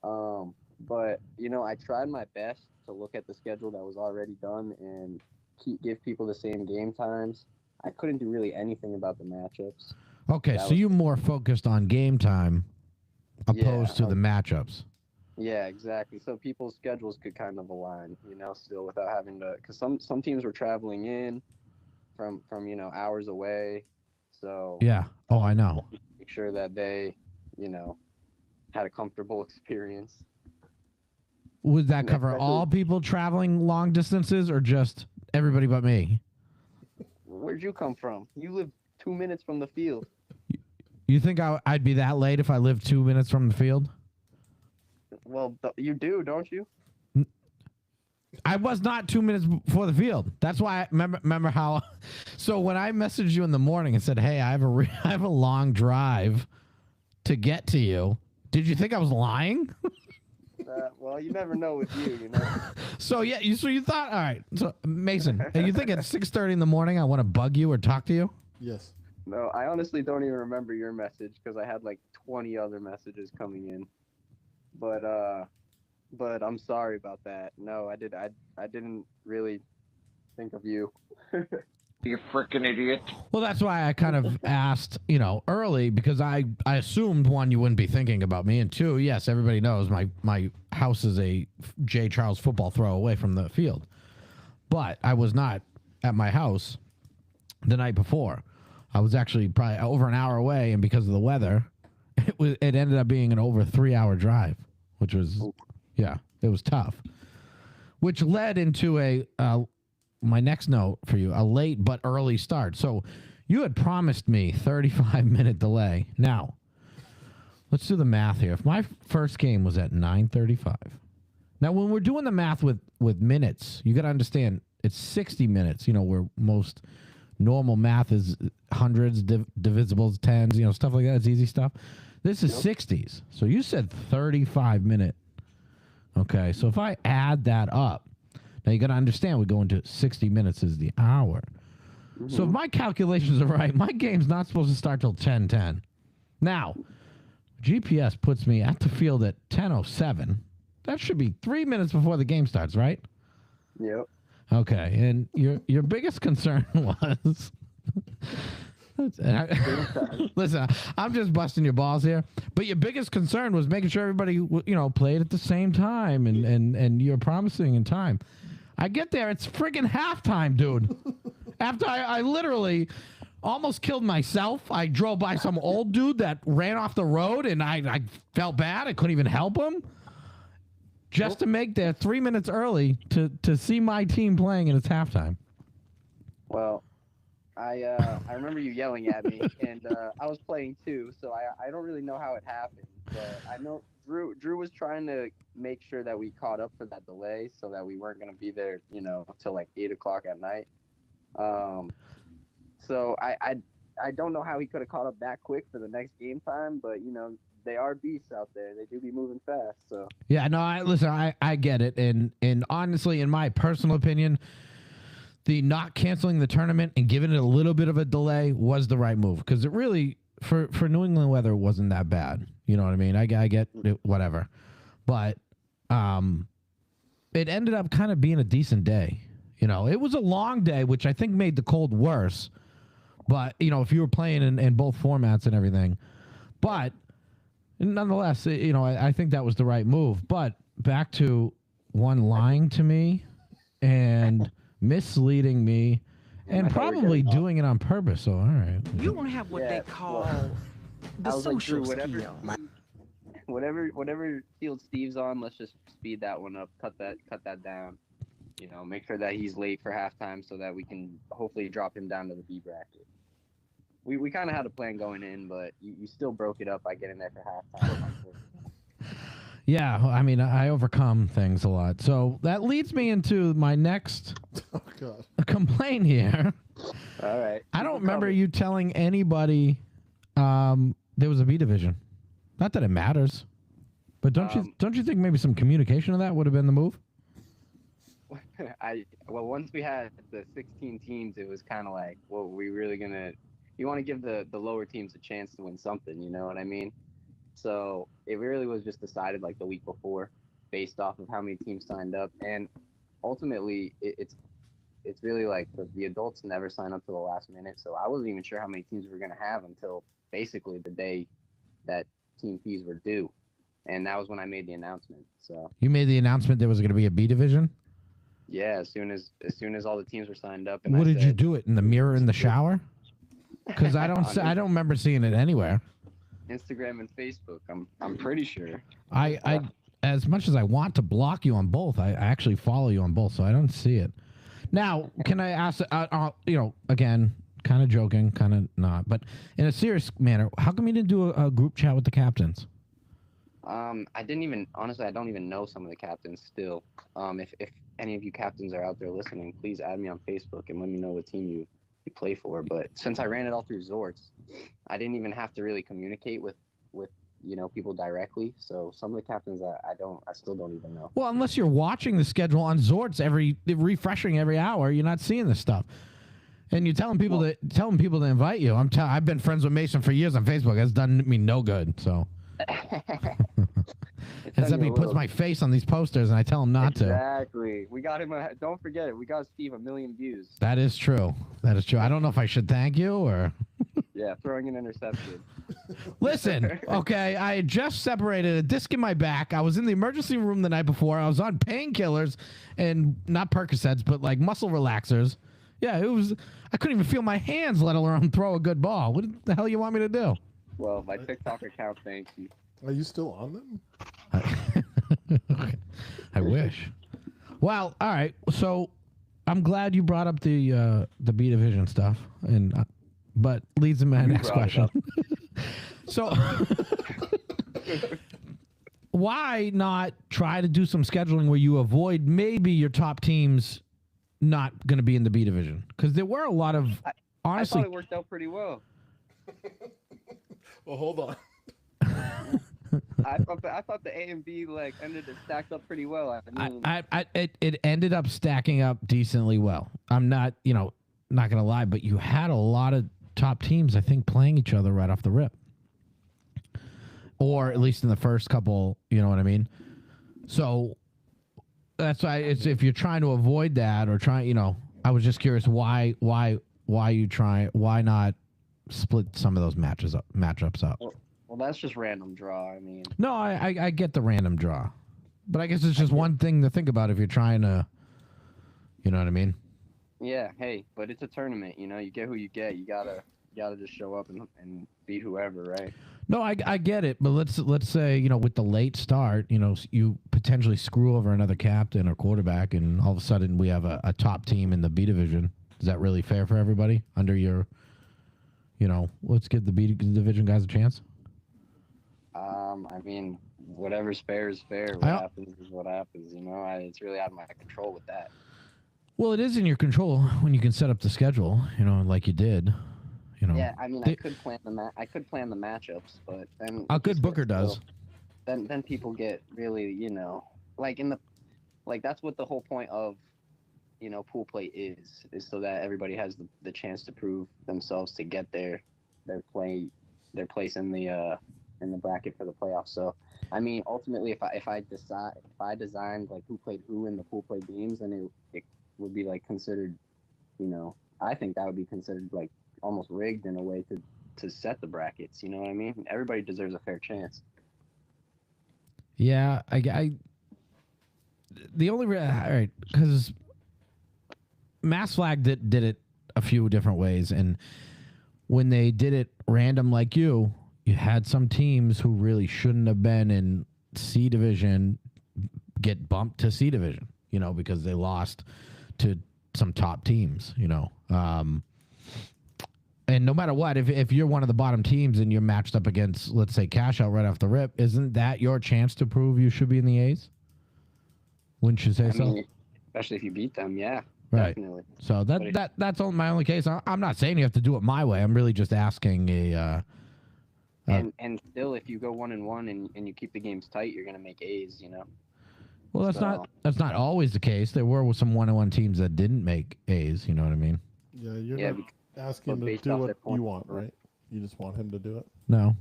But, you know, I tried my best to look at the schedule that was already done and give people the same game times. I couldn't do really anything about the matchups. Okay, so you more focused on game time opposed to the matchups. Yeah, exactly. So people's schedules could kind of align, you know, still without having to, because some teams were traveling in from you know, hours away. So yeah. Oh, I know. Make sure that they, you know, had a comfortable experience. Would that cover all people traveling long distances or just everybody but me? Where'd you come from? You live 2 minutes from the field. You think I'd be that late if I lived 2 minutes from the field? Well, you do, don't you? I was not 2 minutes before the field. That's why I remember how. So when I messaged you in the morning and said, "Hey, I have a long drive to get to you," did you think I was lying? Well, you never know with you know. So yeah, you thought, all right. So Mason, you think at 6:30 in the morning I want to bug you or talk to you? Yes. No, I honestly don't even remember your message because I had like 20 other messages coming in. But I'm sorry about that. No, I didn't really think of you. You freaking idiot. Well, that's why I kind of asked, you know, early because I assumed, one, you wouldn't be thinking about me, and two, yes, everybody knows my house is a J. Charles football throw away from the field. But I was not at my house the night before. I was actually probably over an hour away, and because of the weather, it ended up being an over 3 hour drive, which was, yeah, it was tough. Which led into my next note for you, a late but early start. So you had promised me 35-minute delay. Now, let's do the math here. If my first game was at 9:35. Now, when we're doing the math with minutes, you got to understand it's 60 minutes, you know, where most normal math is hundreds, divisibles, tens, you know, stuff like that. It's easy stuff. This is 60s. So you said 35-minute. Okay, so if I add that up, now you got to understand we go into 60 minutes is the hour. Mm-hmm. So if my calculations are right, my game's not supposed to start till 10:10. Now, GPS puts me at the field at 10:07. That should be 3 minutes before the game starts, right? Yep. Okay, and your biggest concern was... Listen, I'm just busting your balls here, but your biggest concern was making sure everybody, you know, played at the same time, and you're promising in time. I get there, it's friggin' halftime, dude. After I literally almost killed myself. I drove by some old dude that ran off the road, and I felt bad. I couldn't even help him. Just to make there 3 minutes early to see my team playing, and it's halftime. Well, I remember you yelling at me, and I was playing too, so I don't really know how it happened. But I know Drew was trying to make sure that we caught up for that delay, so that we weren't going to be there, you know, until like 8 o'clock at night. So I don't know how he could have caught up that quick for the next game time, but you know, they are beasts out there. They do be moving fast. So Yeah, no, I get it, and honestly, in my personal opinion, the not canceling the tournament and giving it a little bit of a delay was the right move, because it really for New England weather wasn't that bad. You know what I mean? I get it, whatever, but it ended up kind of being a decent day. You know, it was a long day, which I think made the cold worse. But you know, if you were playing in both formats and everything, but nonetheless, you know, I think that was the right move. But back to one lying to me and misleading me and probably doing it on purpose. So, all right. You don't have what they call the I was like, social Drew, skill. whatever field Steve's on, let's just speed that one up, cut that down. You know, make sure that he's late for halftime so that we can hopefully drop him down to the B bracket. We kind of had a plan going in, but you still broke it up by getting there for halftime. Yeah, I mean, I overcome things a lot. So that leads me into my next Oh God. complaint here. All right. I don't remember you telling anybody there was a B division. Not that it matters, but don't you think maybe some communication of that would have been the move? Well, once we had the 16 teams, it was kind of like, well, we really gonna? You want to give the lower teams a chance to win something, you know what I mean? So it really was just decided like the week before, based off of how many teams signed up, and ultimately it's really like the adults never sign up to the last minute. So I wasn't even sure how many teams we were gonna have until basically the day that team fees were due, and that was when I made the announcement. So You made the announcement there was going to be a B division. yeah, as soon as all the teams were signed up, and What I did you do it in the mirror in the shower? Because I don't remember seeing it anywhere. Instagram and Facebook. I'm pretty sure. I as much as I want to block you on both, I actually follow you on both, so I don't see it. Now, can I ask? You know, again, kind of joking, kind of not, but in a serious manner, how come you didn't do a group chat with the captains? I didn't even honestly. I don't even know some of the captains still. If any of you captains are out there listening, please add me on Facebook and let me know what team you play for. But since I ran it all through Zorts, I didn't even have to really communicate with you know, people directly. So some of the captains I still don't even know. Well, unless you're watching the schedule on Zorts refreshing every hour, you're not seeing this stuff. And you're telling people to invite you. I've been friends with Mason for years on Facebook. That's done me no good. So except he puts my face on these posters and I tell him not to. Exactly. We got him. Don't forget it. We got Steve 1 million views. That is true. That is true. I don't know if I should thank you or. Yeah, throwing an interception. Listen, okay, I had just separated a disc in my back. I was in the emergency room the night before. I was on painkillers and not Percocets, but like muscle relaxers. Yeah, I couldn't even feel my hands, let alone throw a good ball. What the hell you want me to do? Well, my TikTok account thanks you. Are you still on them? I wish. Well, all right. So I'm glad you brought up the B division stuff, but leads to my next question. So why not try to do some scheduling where you avoid maybe your top teams not going to be in the B division? Because there were a lot of honestly. I thought it worked out pretty well. Well, hold on. I thought the A and B like ended it stacked up pretty well. I mean, it ended up stacking up decently well. I'm not gonna lie, but you had a lot of top teams, I think, playing each other right off the rip, or at least in the first couple. You know what I mean? So that's why if you're trying to avoid that or I was just curious why not split some of those matchups up. Well, that's just random draw. I mean, no, I get the random draw, but I guess it's just one thing to think about if you're trying to, you know what I mean? Yeah. Hey, but it's a tournament. You know, you get who you get. You gotta just show up and beat whoever, right? No, I get it, but let's say with the late start, you potentially screw over another captain or quarterback, and all of a sudden we have a top team in the B division. Is that really fair for everybody under your? Let's give the B division guys a chance. I mean, whatever's fair is fair. What happens is what happens. It's really out of my control with that. Well, it is in your control when you can set up the schedule, like you did. You know. Yeah, I mean, I could plan the matchups, but then A it good just booker gets does. Then people get really, like that's what the whole point of pool play is so that everybody has the chance to prove themselves to get their place in the bracket for the playoffs. So I mean, ultimately, if I designed like who played who in the pool play games, then it would be like considered, I think that would be considered like almost rigged in a way to set the brackets. You know what I mean? Everybody deserves a fair chance. Yeah, the only all right, because Mass Flag did it a few different ways, and when they did it random like you had some teams who really shouldn't have been in C division get bumped to C division, because they lost to some top teams, and no matter what, if you're one of the bottom teams and you're matched up against, let's say, Cash Out right off the rip, isn't that your chance to prove you should be in the A's? Wouldn't you say so? Mean, especially if you beat them, yeah. Right. Definitely. So that's my only case. I'm not saying you have to do it my way. I'm really just asking and still, if you go 1-1 and you keep the games tight, you're gonna make A's. Well, that's not always the case. There were some 1-1 teams that didn't make A's. You know what I mean? Yeah, you're not asking him to based do off what their points. you want, right? You just want him to do it. No.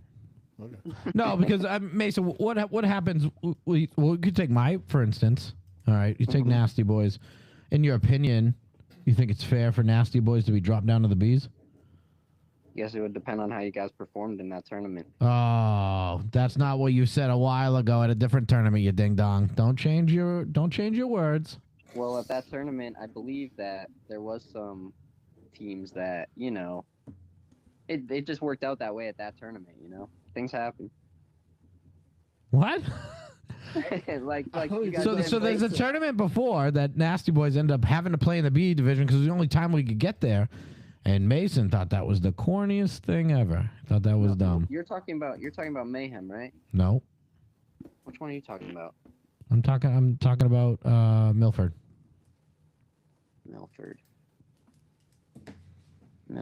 Okay. No, because Mason, what happens? We could take for instance. All right, you take Nasty Boys. In your opinion, you think it's fair for Nasty Boys to be dropped down to the B's? Yes, it would depend on how you guys performed in that tournament. Oh, that's not what you said a while ago at a different tournament, you ding dong. Don't change your words. Well, at that tournament, I believe that there was some teams that it just worked out that way at that tournament. Things happen. What? like you guys So there's a tournament before that Nasty Boys ended up having to play in the B division because it was the only time we could get there. And Mason thought that was the corniest thing ever. Thought that was dumb. You're talking about Mayhem, right? No. Which one are you talking about? I'm talking about Milford. Milford. I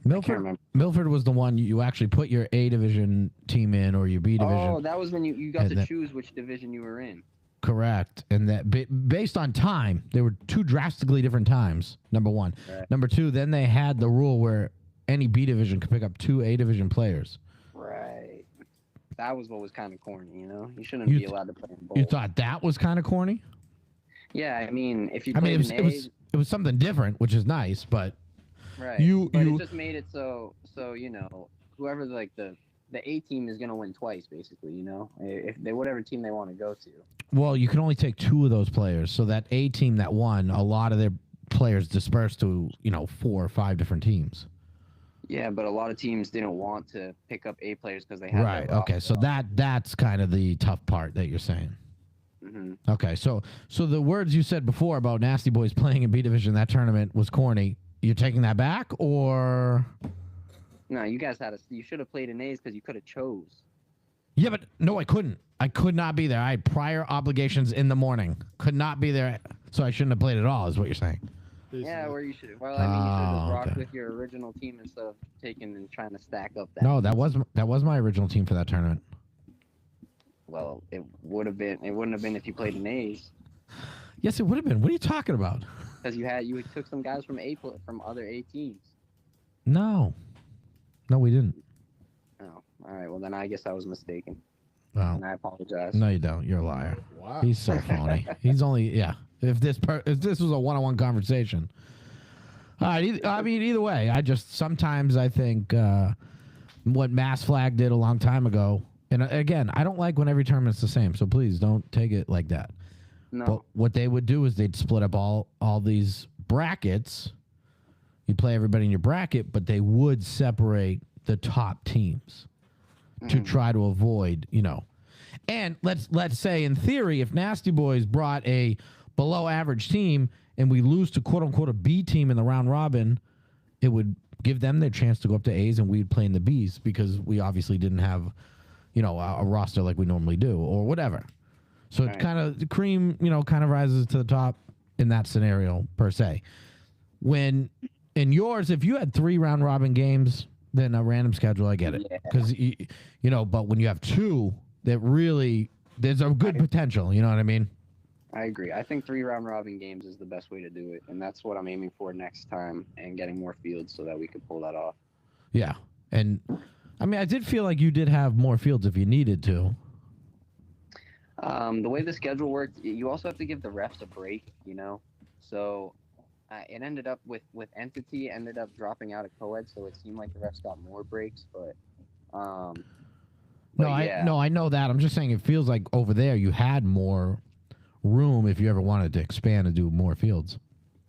can't remember. Milford was the one you actually put your A division team in or your B division. Oh, that was when you got to choose which division you were in. Correct. And that based on time, there were two drastically different times, number one. Right. Number two, then they had the rule where any B division could pick up 2 A division players. Right. That was what was kind of corny, You shouldn't be allowed to play in both. You thought that was kind of corny? Yeah, I mean, if you I mean, played it was something different, which is nice, but right. It just made it so whoever like the A team is gonna win twice, basically. If they whatever team they want to go to. Well, you can only take 2 of those players, so that A team that won, a lot of their players dispersed to 4 or 5 different teams. Yeah, but a lot of teams didn't want to pick up A players because they had right. Okay, so that's kind of the tough part that you're saying. Mm-hmm. Okay, so the words you said before about Nasty Boys playing in B division that tournament was corny. You're taking that back, or no? You guys you should have played in A's because you could have chose. Yeah, but no, I couldn't. I could not be there. I had prior obligations in the morning. Could not be there, so I shouldn't have played at all. Is what you're saying? Yeah, where you should. Well, I mean, you should have rocked with your original team instead of taking and trying to stack up that. No, that was my original team for that tournament. Well, it would have been. It wouldn't have been if you played in A's. Yes, it would have been. What are you talking about? Because you took some guys from other A teams. No, we didn't. Oh, all right. Well, then I guess I was mistaken. Well, and I apologize. No, you don't. You're a liar. Wow. He's so phony. He's only If this was a one-on-one conversation. All right. I mean, either way, sometimes I think what Mass Flag did a long time ago. And again, I don't like when every tournament's the same. So please don't take it like that. No. But what they would do is they'd split up all these brackets. You'd play everybody in your bracket, but they would separate the top teams to try to avoid, And let's say in theory, if Nasty Boys brought a below average team and we lose to quote unquote a B team in the round robin, it would give them their chance to go up to A's and we'd play in the B's because we obviously didn't have, a roster like we normally do or whatever. So it kind of the cream, kind of rises to the top in that scenario per se. When in yours, if you had 3 round robin games than a random schedule. I get it. Yeah. Because, but when you have two, that really, there's a good potential. You know what I mean? I agree. I think 3 round robin games is the best way to do it, and that's what I'm aiming for next time, and getting more fields so that we could pull that off. Yeah. And, I mean, I did feel like you did have more fields if you needed to. The way the schedule worked, you also have to give the refs a break, So it ended up with Entity ended up dropping out of co-ed, so it seemed like the refs got more breaks. But I know that. I'm just saying it feels like over there you had more room if you ever wanted to expand and do more fields.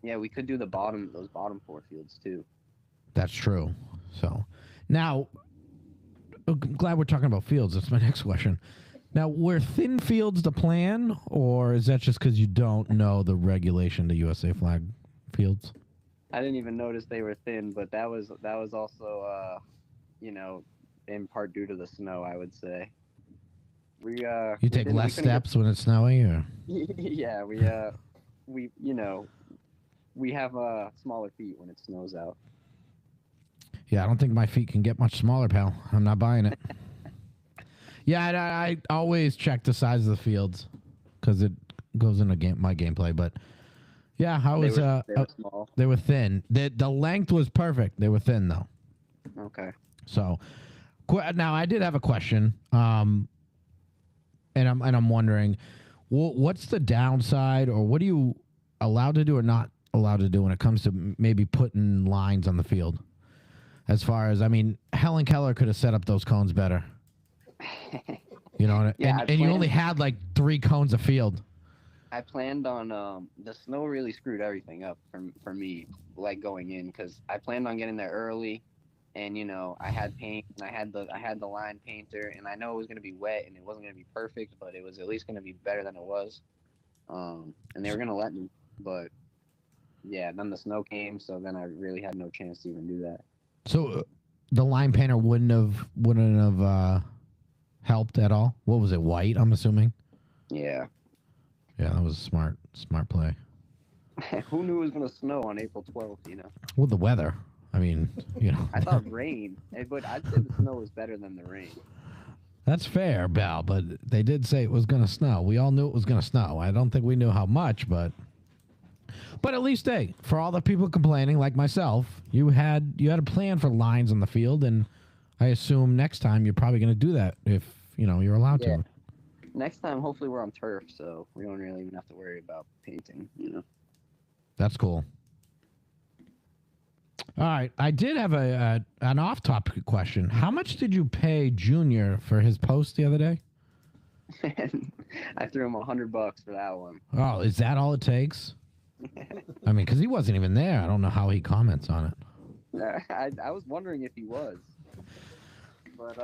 Yeah, we could do those bottom 4 fields too. That's true. So now, I'm glad we're talking about fields. That's my next question. Now, were thin fields the plan, or is that just because you don't know the regulation to USA flag fields? I didn't even notice they were thin, but that was also in part due to the snow, I would say. You take less steps when it's snowy, or? Yeah, we have smaller feet when it snows out. Yeah, I don't think my feet can get much smaller, pal. I'm not buying it. Yeah, I always check the size of the fields because it goes into my gameplay. But yeah, they were small. They were thin. The length was perfect. They were thin though. Okay. So now I did have a question, and I'm wondering, what's the downside, or what are you allowed to do or not allowed to do when it comes to maybe putting lines on the field? As far as, I mean, Helen Keller could have set up those cones better. And you only had like 3 cones of field. I planned on the snow really screwed everything up for me, like going in, because I planned on getting there early, and I had paint, and I had the line painter, and I know it was gonna be wet and it wasn't gonna be perfect, but it was at least gonna be better than it was. And they were gonna let me, but yeah, then the snow came, so then I really had no chance to even do that. So the line painter wouldn't have helped at all? What was it, white, I'm assuming? Yeah. Yeah, that was a smart play. Who knew it was going to snow on April 12th, Well, the weather. I mean, I thought rain, but I'd say the snow was better than the rain. That's fair, Bal, but they did say it was going to snow. We all knew it was going to snow. I don't think we knew how much, but at least, hey, for all the people complaining, like myself, you had a plan for lines on the field, and I assume next time you're probably going to do that if, you're allowed to. Next time, hopefully we're on turf, so we don't really even have to worry about painting, That's cool. All right. I did have an off-topic question. How much did you pay Junior for his post the other day? I threw him $100 for that one. Oh, is that all it takes? I mean, because he wasn't even there. I don't know how he comments on it. I was wondering if he was. But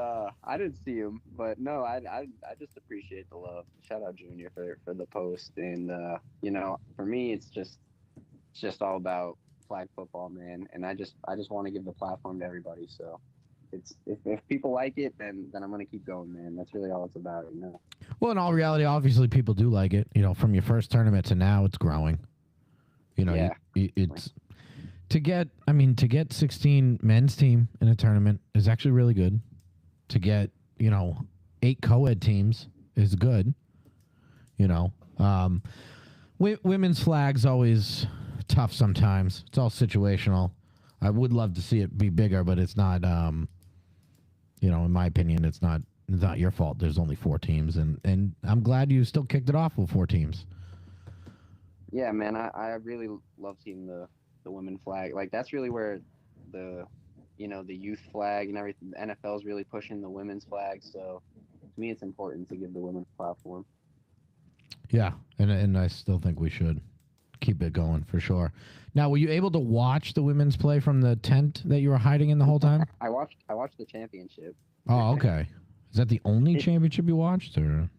I didn't see him. But no, I just appreciate the love. Shout out Junior for the post, and for me it's just all about flag football, man. And I just want to give the platform to everybody. So it's if people like it, then I'm gonna keep going, man. That's really all it's about, Well, in all reality, obviously people do like it. From your first tournament to now, it's growing. Yeah. It's to get 16 men's team in a tournament is actually really good. To get 8 co-ed teams is good. Women's flag's always tough sometimes. It's all situational. I would love to see it be bigger, but it's not. In my opinion, it's not your fault. There's only 4 teams, and I'm glad you still kicked it off with 4 teams. Yeah, man, I really love seeing the women flag. Like, that's really where the youth flag and everything, the NFL is really pushing the women's flag. So to me, it's important to give the women a platform. Yeah, and I still think we should keep it going for sure. Now, were you able to watch the women's play from the tent that you were hiding in the whole time? I watched the championship. Oh, okay. Is that the only championship you watched, or?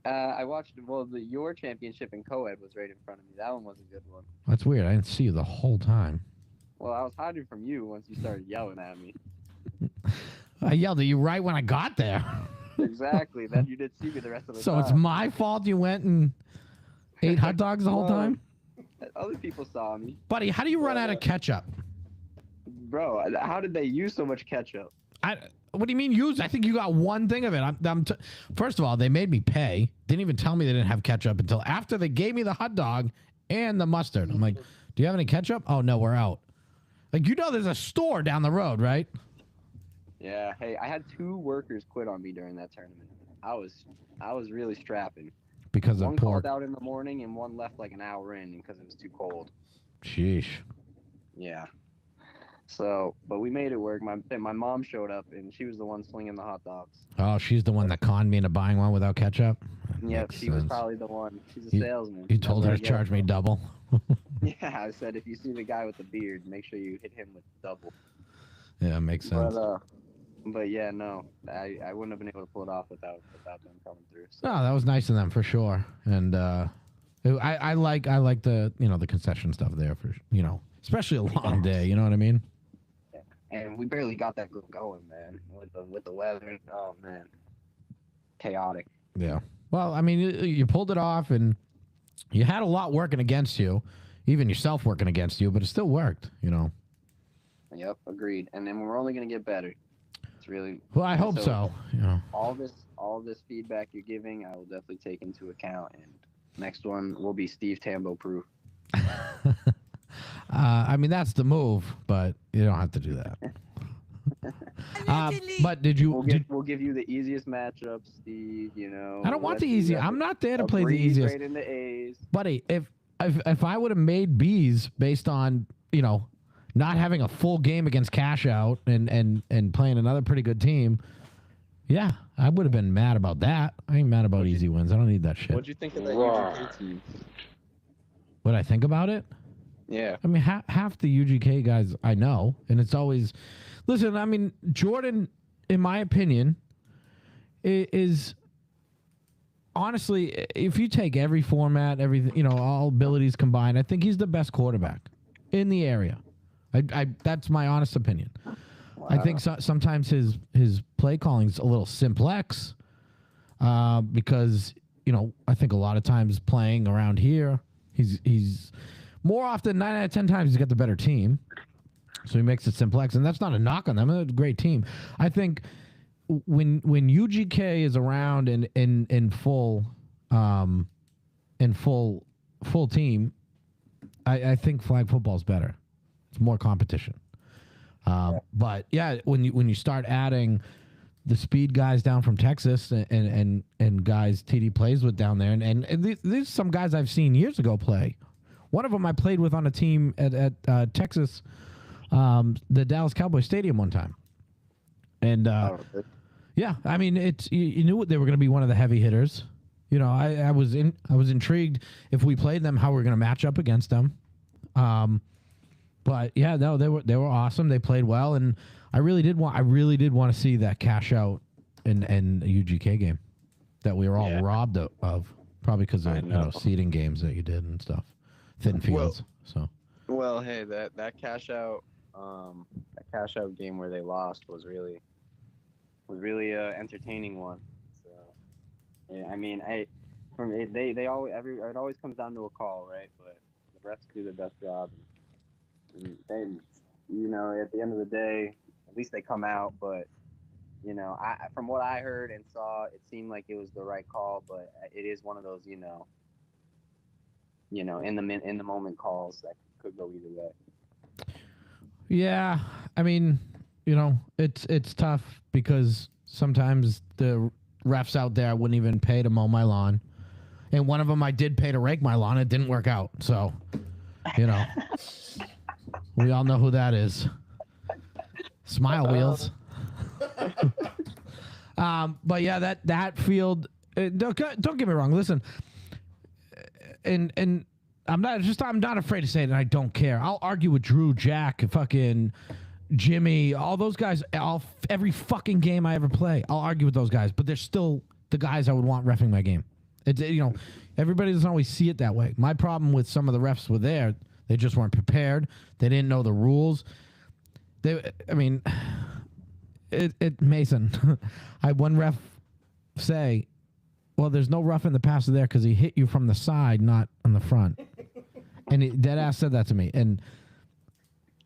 I watched, your championship in co-ed was right in front of me. That one was a good one. That's weird. I didn't see you the whole time. Well, I was hiding from you once you started yelling at me. I yelled at you right when I got there. Exactly. Then you did see me the rest of the time. So it's my fault you went and ate hot dogs the whole time? Other people saw me. Buddy, how do you run out of ketchup? bro, how did they use so much ketchup? What do you mean use? I think you got one thing of it. First of all, they made me pay. Didn't even tell me they didn't have ketchup until after they gave me the hot dog and the mustard. I'm like, do you have any ketchup? Oh, no, we're out. Like, there's a store down the road, right? Yeah. Hey, I had 2 workers quit on me during that tournament. I was really strapping. Because one of pork. called out in the morning and one left like an hour in because it was too cold. Sheesh. Yeah. So, but we made it work. My mom showed up and she was the one slinging the hot dogs. Oh, she's the one that conned me into buying one without ketchup? Yeah, she was probably the one. She's a salesman. You told her to charge me double? Yeah, I said if you see the guy with the beard, make sure you hit him with double. Yeah, makes sense. But yeah, no, I wouldn't have been able to pull it off without them coming through. So. No, that was nice of them for sure. And I like the the concession stuff there for especially a long day. You know what I mean? And we barely got that group going, man. With the weather, oh man, chaotic. Yeah. Well, I mean, you pulled it off, and you had a lot working against you, even yourself working against you, but it still worked. Yep, agreed. And then we're only gonna get better. It's really well. I hope so. All this feedback you're giving, I will definitely take into account. And next one will be Steve Tambo proof. I mean, that's the move, but you don't have to do that. But did you? We'll give you the easiest matchup, Steve. I don't want the easy. I'm not there to play the easiest. Right into A's. Buddy, if I would have made B's based on not having a full game against Cash Out and playing another pretty good team, yeah, I would have been mad about that. I ain't mad about easy wins. I don't need that shit. What'd you think of that UGK team? What I think about it? Yeah. I mean, half the UGK guys I know, and it's always... Listen, I mean, Jordan, in my opinion, is... Honestly, if you take every format, everything, all abilities combined, I think he's the best quarterback in the area. That's my honest opinion. Wow. I think sometimes his play calling's a little simplex because, I think a lot of times playing around here, he's more often 9 out of 10 times he's got the better team. So he makes it simplex, and that's not a knock on them. They're a great team. I think when UGK is around in full team, I think flag football is better. It's more competition. But yeah, when you start adding the speed guys down from Texas and guys TD plays with down there, and these are some guys I've seen years ago play. One of them I played with on a team at Texas, the Dallas Cowboys Stadium one time. And yeah, I mean, you knew they were going to be one of the heavy hitters. I was intrigued if we played them, how we're going to match up against them. But yeah, no, they were awesome. They played well, and I really did want to see that Cash Out and the UGK game that we were all robbed of, probably because of seeding games that you did and stuff, thin fields. Well, hey, that Cash Out game where they lost was really entertaining one. So yeah, I mean, it always comes down to a call, right? But the refs do their best job. And at the end of the day, at least they come out. But from what I heard and saw, it seemed like it was the right call. But it is one of those, in the moment calls that could go either way. Yeah, I mean, it's tough because sometimes the refs out there wouldn't even pay to mow my lawn, and one of them I did pay to rake my lawn. It didn't work out, so we all know who that is. Smile Wheels. But yeah, that field. Don't get me wrong. Listen, and I'm not afraid to say it, and I don't care. I'll argue with Drew, Jack, fucking Jimmy, all those guys. Every fucking game I ever play, I'll argue with those guys. But they're still the guys I would want reffing my game. Everybody doesn't always see it that way. My problem with some of the refs were there. They just weren't prepared. They didn't know the rules. Mason, I had one ref say, well, there's no rough in the passer there because he hit you from the side, not on the front. And dead ass said that to me. And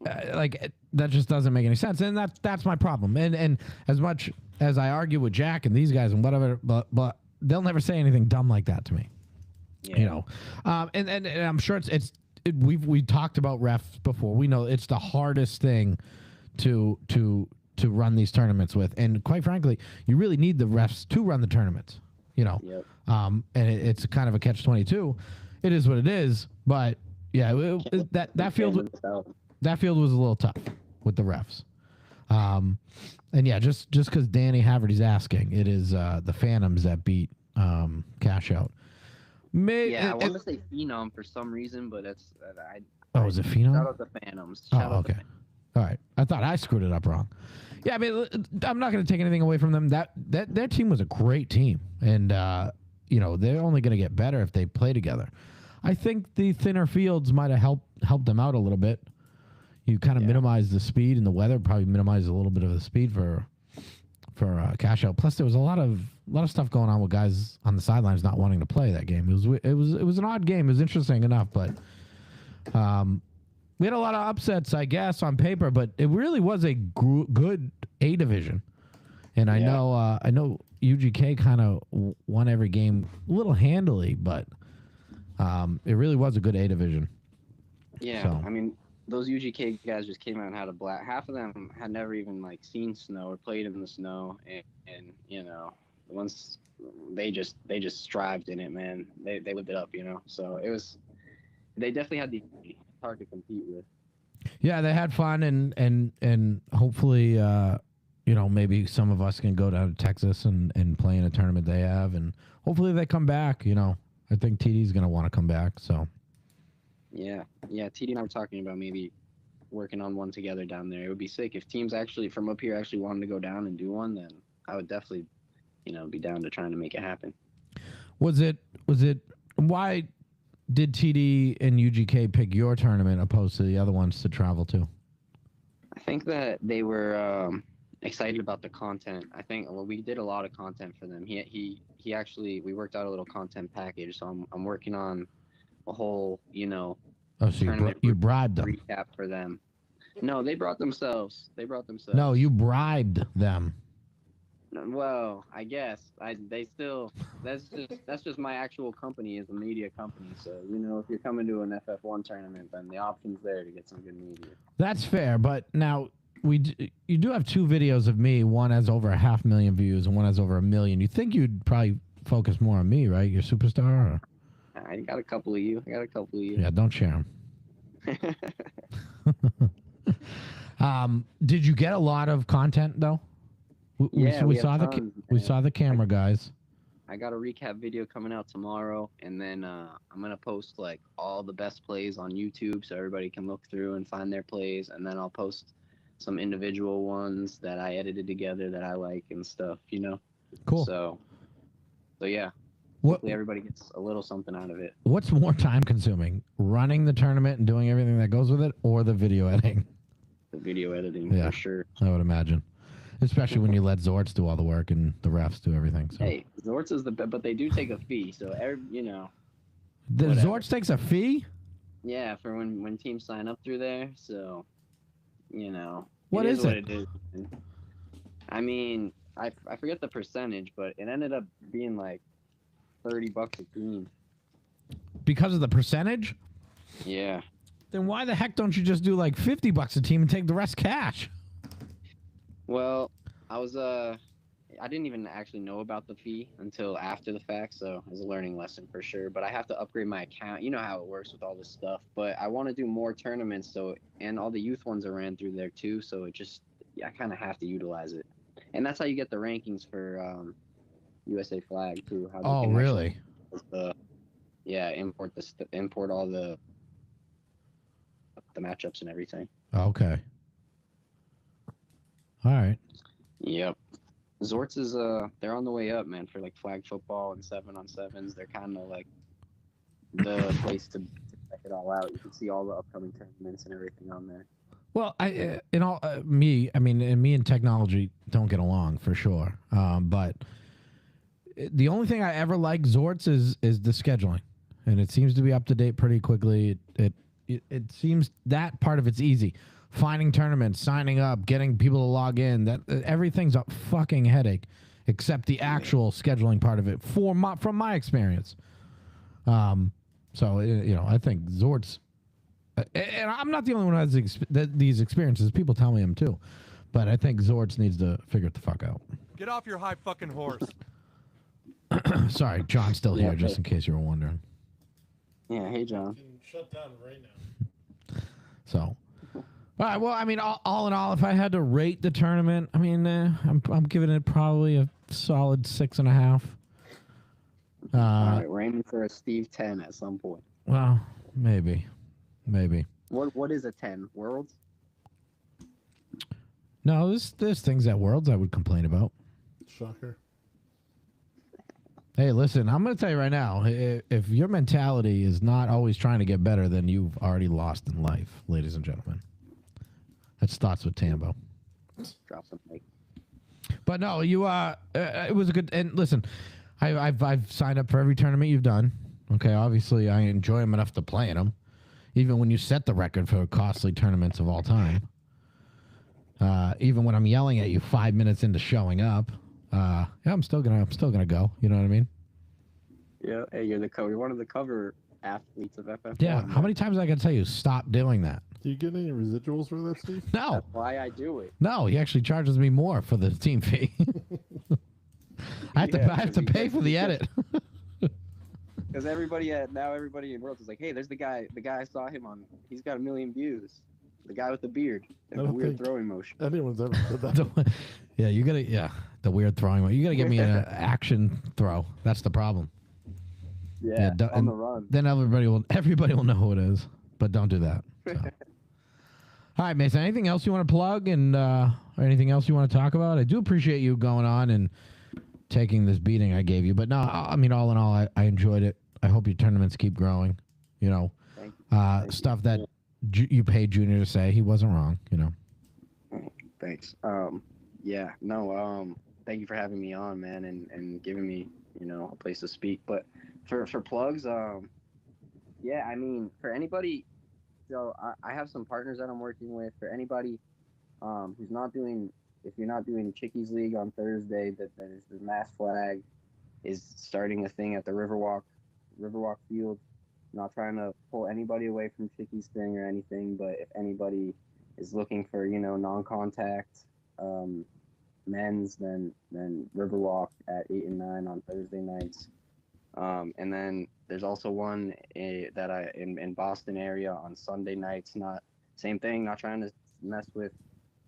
that just doesn't make any sense, and that's my problem. And as much as I argue with Jack and these guys and whatever, but they'll never say anything dumb like that to me. Yeah. You know, and I'm sure we talked about refs before. We know it's the hardest thing to run these tournaments with, and quite frankly, you really need the refs to run the tournaments. You know, Yep. and it's kind of a catch-22. It is what it is, but yeah, that field was a little tough with the refs. And yeah, just because Danny Haverty's asking, it is the Phantoms that beat Cash Out. I want to say Phenom for some reason, but it's is it Phenom? Shout out the Phantoms. Okay. All right. I thought I screwed it up wrong. Yeah, I mean, I'm not going to take anything away from them. That their team was a great team, and you know, they're only going to get better if they play together. I think the thinner fields might have helped them out a little bit. You kind of minimize the speed, and the weather probably minimized a little bit of the speed for Cash Out. Plus, there was a lot of stuff going on with guys on the sidelines not wanting to play that game. It was an odd game. It was interesting enough, but we had a lot of upsets, I guess, on paper. But it really was a good A division, and I know UGK kind of won every game a little handily, but it really was a good A division. Yeah, so. I mean, those UGK guys just came out and had a blast. Half of them had never even seen snow or played in the snow, and you know, once they just strived in it, man. They lived it up, you know. So they definitely had the hard to compete with. Yeah, they had fun, and hopefully, you know, maybe some of us can go down to Texas and play in a tournament they have, and hopefully they come back. You know, I think TD's going to want to come back. So. Yeah, TD and I were talking about maybe working on one together down there. It would be sick if teams actually from up here actually wanted to go down and do one. Then I would definitely, you know, be down to trying to make it happen. Was it? Why did TD and UGK pick your tournament opposed to the other ones to travel to? I think that they were excited about the content. I think we did a lot of content for them. He actually, we worked out a little content package. So I'm working on a whole, you know, so you bribed them. Recap for them. No, they brought themselves. No, you bribed them. Well, I guess that's just my actual company is a media company. So, you know, if you're coming to an FF1 tournament, then the option's there to get some good media. That's fair, but now you do have two videos of me. One has over 500,000 views, and one has over 1 million. You think you'd probably focus more on me, right? You're a superstar. Or? I got a couple of you. Yeah, don't share them. Did you get a lot of content though? We saw the camera guys. I got a recap video coming out tomorrow, and then I'm gonna post all the best plays on YouTube so everybody can look through and find their plays, and then I'll post some individual ones that I edited together that I like and stuff. You know. Cool. So yeah. Hopefully everybody gets a little something out of it. What's more time consuming, running the tournament and doing everything that goes with it, or the video editing? The video editing, for sure. I would imagine, especially when you let Zorts do all the work and the refs do everything. So. Hey, Zorts is but they do take a fee, so you know. The Zorts takes a fee? Yeah, for when teams sign up through there. So, you know, what is it? It is. I mean, I forget the percentage, but it ended up being $30 a team. Because of the percentage? Yeah. Then why the heck don't you just do $50 a team and take the rest cash? Well, I didn't even actually know about the fee until after the fact, so it was a learning lesson for sure. But I have to upgrade my account. You know how it works with all this stuff. But I want to do more tournaments, and all the youth ones are ran through there too, so I kind of have to utilize it. And that's how you get the rankings for USA flag too. How oh, really? Import all the matchups and everything. Okay. All right. Yep. Zorts is they're on the way up, man, for flag football and 7-on-7s. They're kind of the place to check it all out. You can see all the upcoming tournaments and everything on there. Well, me and technology don't get along for sure. But the only thing I ever like Zorts is the scheduling, and it seems to be up to date pretty quickly. It seems that part of it's easy. finding tournaments, signing up, getting people to log in. That everything's a fucking headache, except the actual scheduling part of it. From my experience. So you know, I think Zort's, and I'm not the only one who has these experiences. People tell me them too, but I think Zort's needs to figure it the fuck out. Get off your high fucking horse. Sorry, John's still here, just in case you were wondering. Yeah, hey John. Shut down right now. So, all right. Well, I mean, all in all, if I had to rate the tournament, I mean, I'm giving it probably a solid 6.5. All right, we're aiming for a Steve 10 at some point. Well, maybe. What is a 10? Worlds? No, there's things at Worlds I would complain about. Shocker. Hey, listen, I'm going to tell you right now, if your mentality is not always trying to get better, then you've already lost in life, ladies and gentlemen. That starts with Tambo. Drop some mic. But no, it was a good, and listen, I've signed up for every tournament you've done. Okay, obviously I enjoy them enough to play in them, even when you set the record for costly tournaments of all time. Even when I'm yelling at you 5 minutes into showing up, yeah, I'm still gonna go. You know what I mean? Yeah, hey, you're one of the cover athletes of FF1. Yeah. How many times I gotta tell you stop doing that? Do you get any residuals for that, Steve? No. That's why I do it. No, he actually charges me more for the team fee. I have to pay for the edit. Because everybody in Worlds is like, hey, there's the guy I saw him on. He's got 1 million views. The guy with the beard and the weird throwing motion. Anyone's ever said that. The weird throwing motion. You gotta give me an action throw. That's the problem. Yeah, on the run. Then everybody will know who it is. But don't do that. So. All right, Mason. Anything else you want to plug and or anything else you want to talk about? I do appreciate you going on and taking this beating I gave you. But no, I mean, all in all, I enjoyed it. I hope your tournaments keep growing. You know, Thank stuff that you paid Junior to say. He wasn't wrong. You know. Thanks. Thank you for having me on, man, and giving me, a place to speak. But for plugs, yeah, I mean, for anybody, so I have some partners that I'm working with. For anybody who's not doing, if you're not doing Chickies League on Thursday, that there's the Mass Flag is starting a thing at the Riverwalk field. I'm not trying to pull anybody away from Chickies thing or anything, but if anybody is looking for, non-contact men's, then Riverwalk at 8 and 9 on Thursday nights. And then there's also one that in Boston area on Sunday nights. Not same thing. Not trying to mess with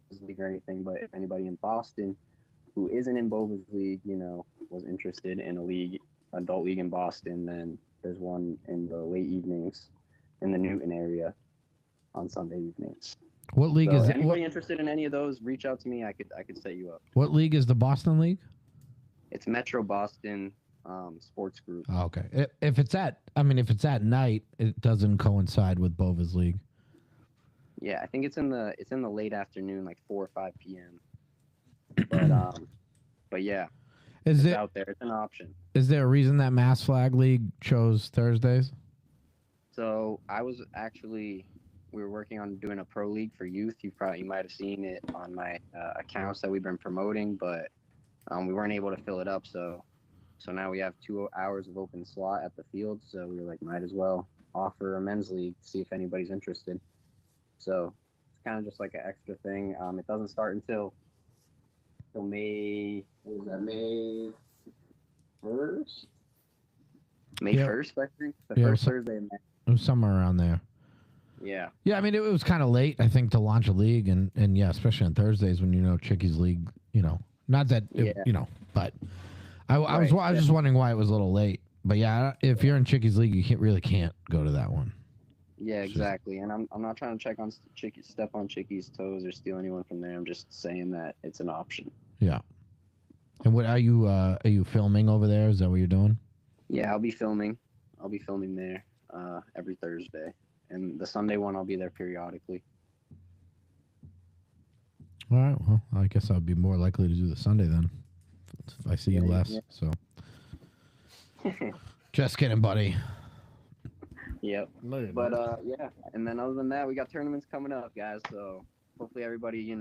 this league or anything, but if anybody in Boston who isn't in Bova's league, was interested in adult league in Boston, then there's one in the late evenings in the Newton area on Sunday evenings. What league is it? Anybody interested in any of those, reach out to me. I could set you up. What league is the Boston League? It's Metro Boston Sports Group. Oh, okay. If it's at night, it doesn't coincide with Bova's league. Yeah, I think it's in the late afternoon, like 4 or 5 p.m. But yeah, it's out there. It's an option. Is there a reason that Mass Flag League chose Thursdays? So we were working on doing a pro league for youth. You might have seen it on my accounts that we've been promoting, but we weren't able to fill it up. So now we have 2 hours of open slot at the field. So we were like, might as well offer a men's league, see if anybody's interested. So it's kind of just like an extra thing. It doesn't start until May. What was that? May 1st. May 1st, I think. First Thursday in May. It was somewhere around there. Yeah. Yeah, I mean, it was kind of late, I think, to launch a league, and yeah, especially on Thursdays when Chickies League, not that but I was just wondering why it was a little late. But yeah, if you're in Chickies League, you really can't go to that one. Yeah, exactly. And I'm not trying to step on Chickies' toes or steal anyone from there. I'm just saying that it's an option. Yeah. And what are you filming over there? Is that what you're doing? Yeah, I'll be filming there every Thursday. And the Sunday one, I'll be there periodically. All right. Well, I guess I'll be more likely to do the Sunday then, if I see you less. Yeah. So, just kidding, buddy. Yep. No, you're But not. yeah. And then other than that, we got tournaments coming up, guys. So hopefully everybody,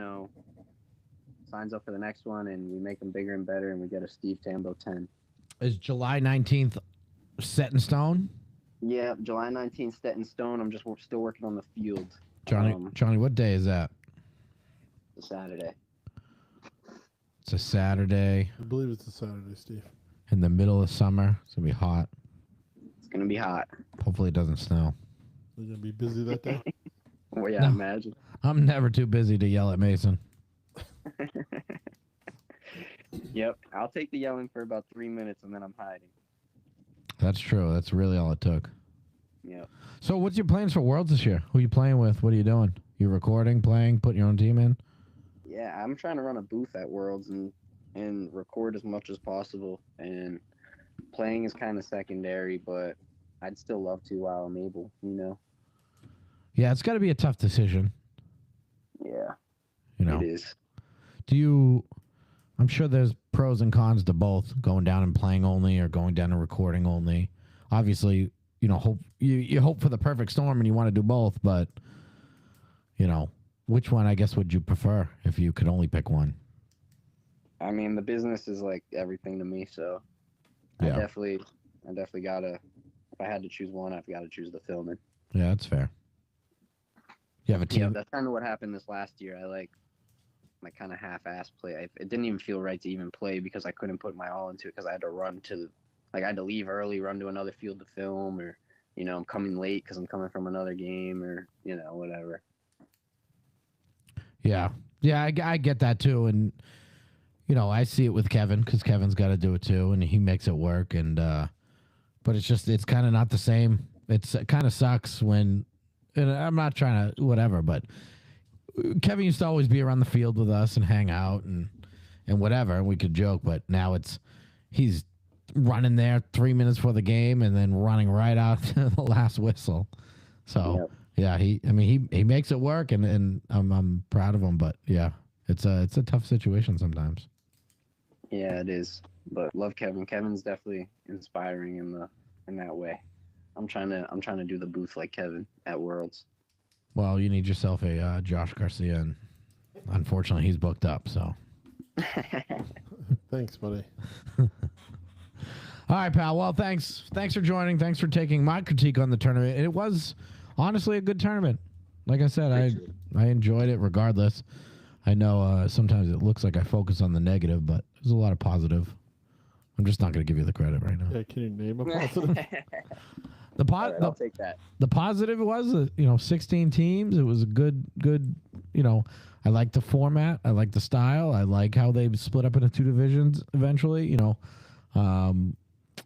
signs up for the next one, and we make them bigger and better, and we get a Steve Tambo 10. Is July 19th set in stone? Yeah, July 19th, set in stone. I'm just still working on the field. Johnny, what day is that? It's a Saturday. It's a Saturday I believe it's a Saturday, Steve. in the middle of summer. It's going to be hot. It's gonna be hot. Hopefully it doesn't snow. You're gonna be busy that day. Well, yeah, No. imagine. I'm never too busy to yell at Mason. Yep, I'll take the yelling for about 3 minutes, and then I'm hiding. That's true. That's really all it took. Yep. So what's your plans for Worlds this year? Who are you playing with? What are you doing? You recording, playing, putting your own team in? Yeah, I'm trying to run a booth at Worlds and record as much as possible. And playing is kind of secondary, but I'd still love to while I'm able, Yeah, it's got to be a tough decision. Yeah, It is. I'm sure there's pros and cons to both, going down and playing only or going down and recording only. Obviously, you hope for the perfect storm and you want to do both, but which one I guess would you prefer if you could only pick one? I mean, the business is like everything to me, so Yeah. I definitely gotta. If I had to choose one, I've got to choose the filming. Yeah, that's fair. You have a team. Yeah, that's kind of what happened this last year. I kind of half-ass play. It didn't even feel right to even play because I couldn't put my all into it because I had to I had to leave early, run to another field to film, or I'm coming late because I'm coming from another game, or whatever. Yeah, I get that too, and I see it with Kevin because Kevin's got to do it too, and he makes it work. And but it's kind of not the same. It kind of sucks when, and I'm not trying to whatever, but Kevin used to always be around the field with us and hang out and whatever, and we could joke. But now he's running there 3 minutes before the game and then running right out to the last whistle. So. Yep. Yeah, he makes it work, and I'm proud of him. But yeah, it's a tough situation sometimes. Yeah, it is. But love Kevin. Kevin's definitely inspiring in that way. I'm trying to do the booth like Kevin at Worlds. Well, you need yourself a Josh Garcia, and unfortunately, he's booked up. So. Thanks, buddy. All right, pal. Well, thanks for joining. Thanks for taking my critique on the tournament. It was honestly a good tournament. Like I said, I enjoyed it regardless. I know sometimes it looks like I focus on the negative, but there's a lot of positive. I'm just not going to give you the credit right now. Yeah, can you name a positive? I'll take that. The positive was, 16 teams. It was a good. I like the format. I like the style. I like how they split up into two divisions eventually.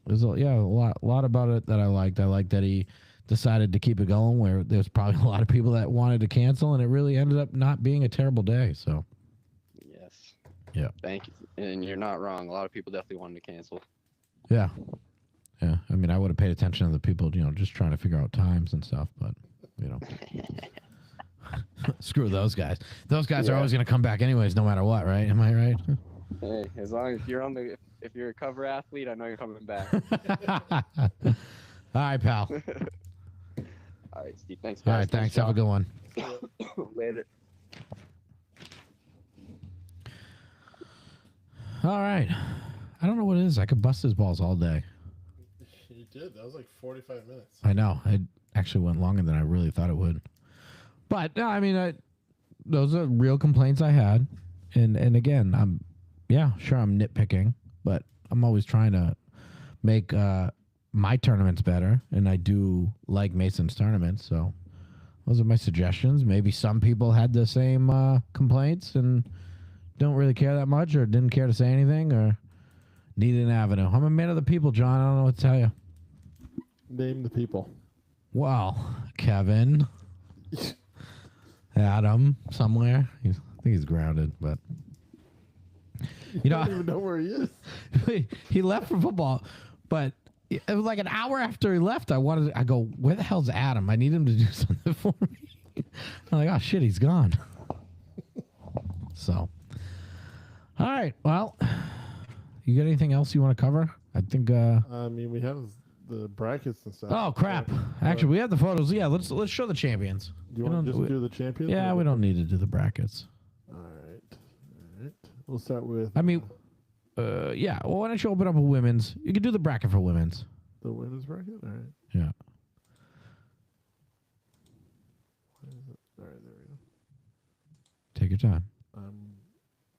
There's a lot about it that I liked. I liked that he decided to keep it going where there's probably a lot of people that wanted to cancel, and it really ended up not being a terrible day. So, Yes. Yeah. Thank you. And you're not wrong. A lot of people definitely wanted to cancel. yeah. I mean, I would have paid attention to the people, just trying to figure out times and stuff, but, screw those guys. Those guys are always going to come back anyways, no matter what, right? Am I right? Hey, as long as you're if you're a cover athlete, I know you're coming back. All right, pal. All right, Steve. Thanks, guys. All right, thanks. Have a good one. Later. All right. I don't know what it is. I could bust his balls all day. You did. That was like 45 minutes. I know. It actually went longer than I really thought it would. But no, I mean, those are real complaints I had, and again, I'm nitpicking, but I'm always trying to make my tournaments better, and I do like Mason's tournaments. So those are my suggestions. Maybe some people had the same complaints and don't really care that much, or didn't care to say anything, or needed an avenue. I'm a man of the people, John. I don't know what to tell you. Name the people. Well, Kevin, Adam, somewhere. I think he's grounded, but I don't even know where he is. he left for football, but it was like an hour after he left. I go, where the hell's Adam? I need him to do something for me. I'm like, oh shit, he's gone. So, all right. Well, you got anything else you want to cover? I think. I mean, we have the brackets and stuff. Oh crap! Actually, we have the photos. Yeah, let's show the champions. Do you want to just do the champions? Yeah, we don't need to do the brackets. All right. We'll start with. I mean, yeah. Well, why don't you open up a women's? You can do the bracket for women's. The women's bracket. All right. Yeah. All right, there we go. Take your time. I'm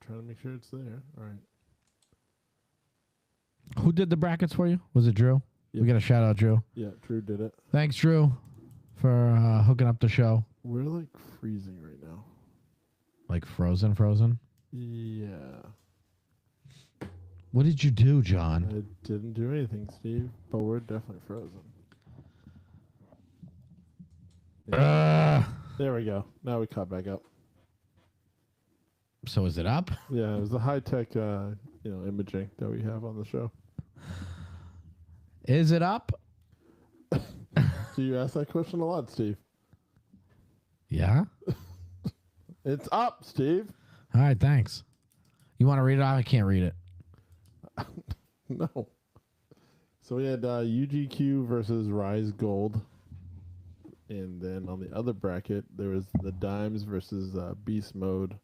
trying to make sure it's there. All right. Who did the brackets for you? Was it Drew? Yep. We got a shout out, Drew. Yeah, Drew did it. Thanks, Drew, for hooking up the show. We're like freezing right now. Like frozen. Yeah. What did you do, John? I didn't do anything, Steve, but we're definitely frozen. There we go. Now we caught back up. So is it up? Yeah, it was the high tech, imaging that we have on the show. Is it up? So you ask that question a lot, Steve. Yeah. It's up, Steve. All right, thanks. You want to read it off? I can't read it. No. So we had UGQ versus Rise Gold. And then on the other bracket, there was the Dimes versus Beast Mode.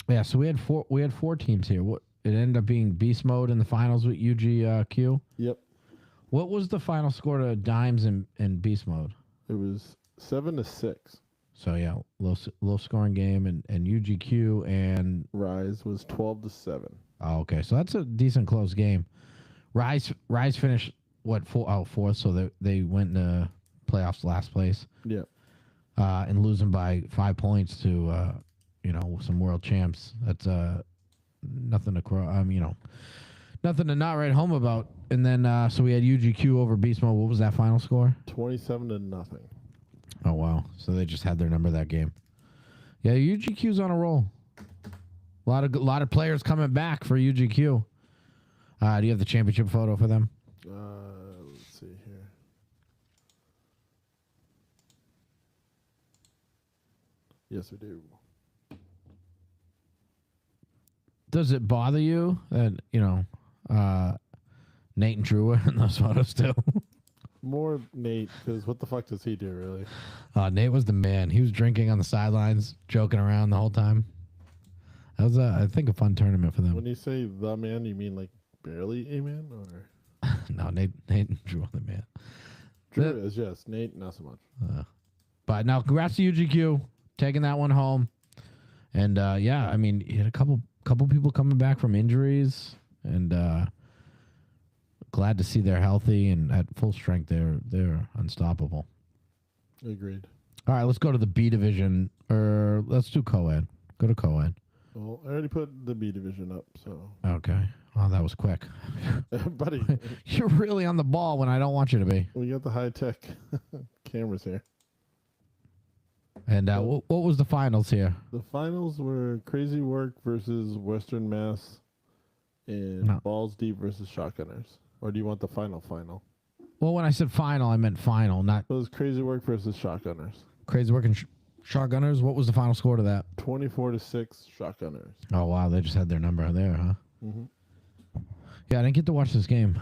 Yeah, so we had four teams here. What it ended up being Beast Mode in the finals with UGQ. Yep. What was the final score to Dimes and Beast Mode? It was 7-6. So yeah, low scoring game, and UGQ and Rise was 12-7. oh, okay, so that's a decent close game. Rise finished fourth, so they went into playoffs last place. Yeah. And losing by 5 points to some world champs. That's nothing to nothing to not write home about. And then so we had UGQ over Beast Mode. What was that final score? 27-0. Oh wow! So they just had their number that game. Yeah, UGQ's on a roll. A lot of players coming back for UGQ. Do you have the championship photo for them? Let's see here. Yes, we do. Does it bother you that Nate and Drew were in those photos too? More Nate, because what the fuck does he do, really? Nate was the man. He was drinking on the sidelines, joking around the whole time. That was, I think, a fun tournament for them. When you say the man, you mean like barely a man, or? No, Nate and Drew are the man. Drew is, yes. Nate, not so much. But now, congrats to UGQ taking that one home. And yeah, I mean, you had a couple people coming back from injuries, and glad to see they're healthy and at full strength. They're unstoppable. Agreed. All right, let's go to the B division, or let's do co-ed. Go to co-ed. Well, I already put the B division up, so. Okay. Oh, that was quick. Buddy. You're really on the ball when I don't want you to be. We got the high tech cameras here. And what was the finals here? The finals were Crazy Work versus Western Mass and Balls Deep versus Shotgunners. Or do you want the final? Well, when I said final, I meant final, not... It was Crazy Work versus Shotgunners. Crazy Work and Shotgunners. What was the final score to that? 24-6 Shotgunners. Oh, wow. They just had their number there, huh? Mm-hmm. Yeah, I didn't get to watch this game.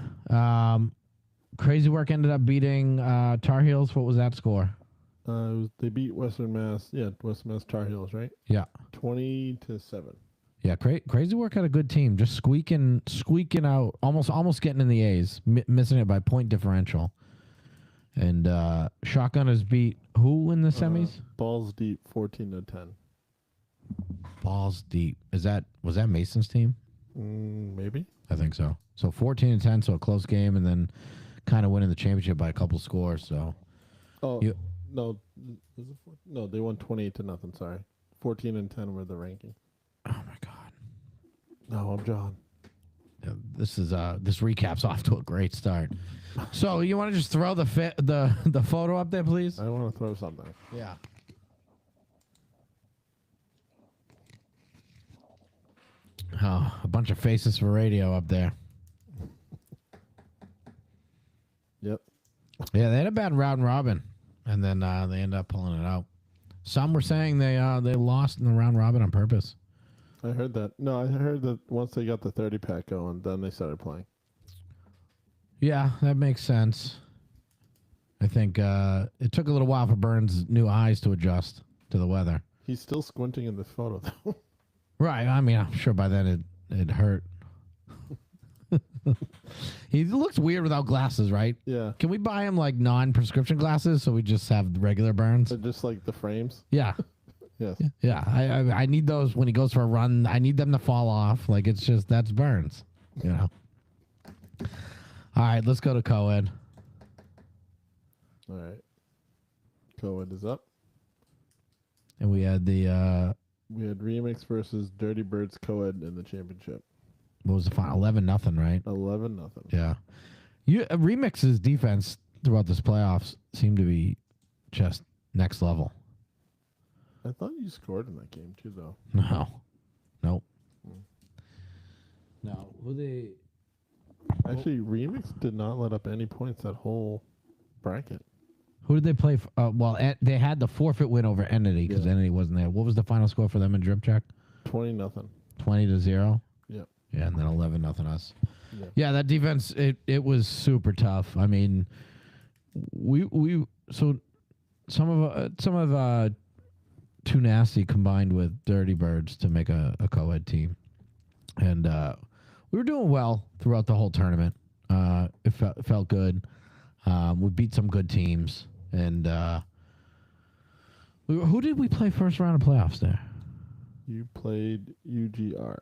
Crazy Work ended up beating Tar Heels. What was that score? They beat Western Mass. Yeah, Western Mass Tar Heels, right? Yeah. 20-7. Yeah, Crazy Work had a good team, just squeaking out, almost getting in the A's, missing it by point differential. And Shotgunners beat who in the semis? Balls Deep, 14-10. Balls Deep. Was that Mason's team? Maybe. I think so. So 14-10, so a close game, and then kind of winning the championship by a couple scores. So. Oh no, is it no? They won 28-0. Sorry, 14-10 were the ranking. Oh my God. No, I'm John. Yeah, this recap's off to a great start. So you want to just throw the photo up there, please? I want to throw something. Yeah. Oh, a bunch of faces for radio up there. Yep. Yeah, they had a bad round robin, and then they ended up pulling it out. Some were saying they lost in the round robin on purpose. I heard that. No, I heard that once they got the 30-pack going, then they started playing. Yeah, that makes sense. I think it took a little while for Burns' new eyes to adjust to the weather. He's still squinting in the photo, though. Right. I mean, I'm sure by then it hurt. He looks weird without glasses, right? Yeah. Can we buy him like non-prescription glasses so we just have regular Burns? They're just like the frames. Yeah. Yes. Yeah. I need those when he goes for a run. I need them to fall off. Like it's just that's Burns. You know. All right, let's go to co-ed. All right. Co-ed is up. And we had the We had Remix versus Dirty Birds co-ed in the championship. what was the final? 11-0, right? 11-0. Yeah. Remix's defense throughout this playoffs seemed to be just next level. I thought you scored in that game too, though. No. Nope. No. Who they Actually, Remix did not let up any points that whole bracket. Who did they play? They had the forfeit win over Entity because Entity wasn't there. What was the final score for them in Drip Check? 20-0. 20-0. Yep. Yeah, and then 11-0 us. Yeah. Yeah, that defense it was super tough. I mean, so some of Too Nasty combined with Dirty Birds to make a co-ed team, and we were doing well throughout the whole tournament. It felt good. We beat some good teams, and who did we play first round of playoffs there? You played UGR.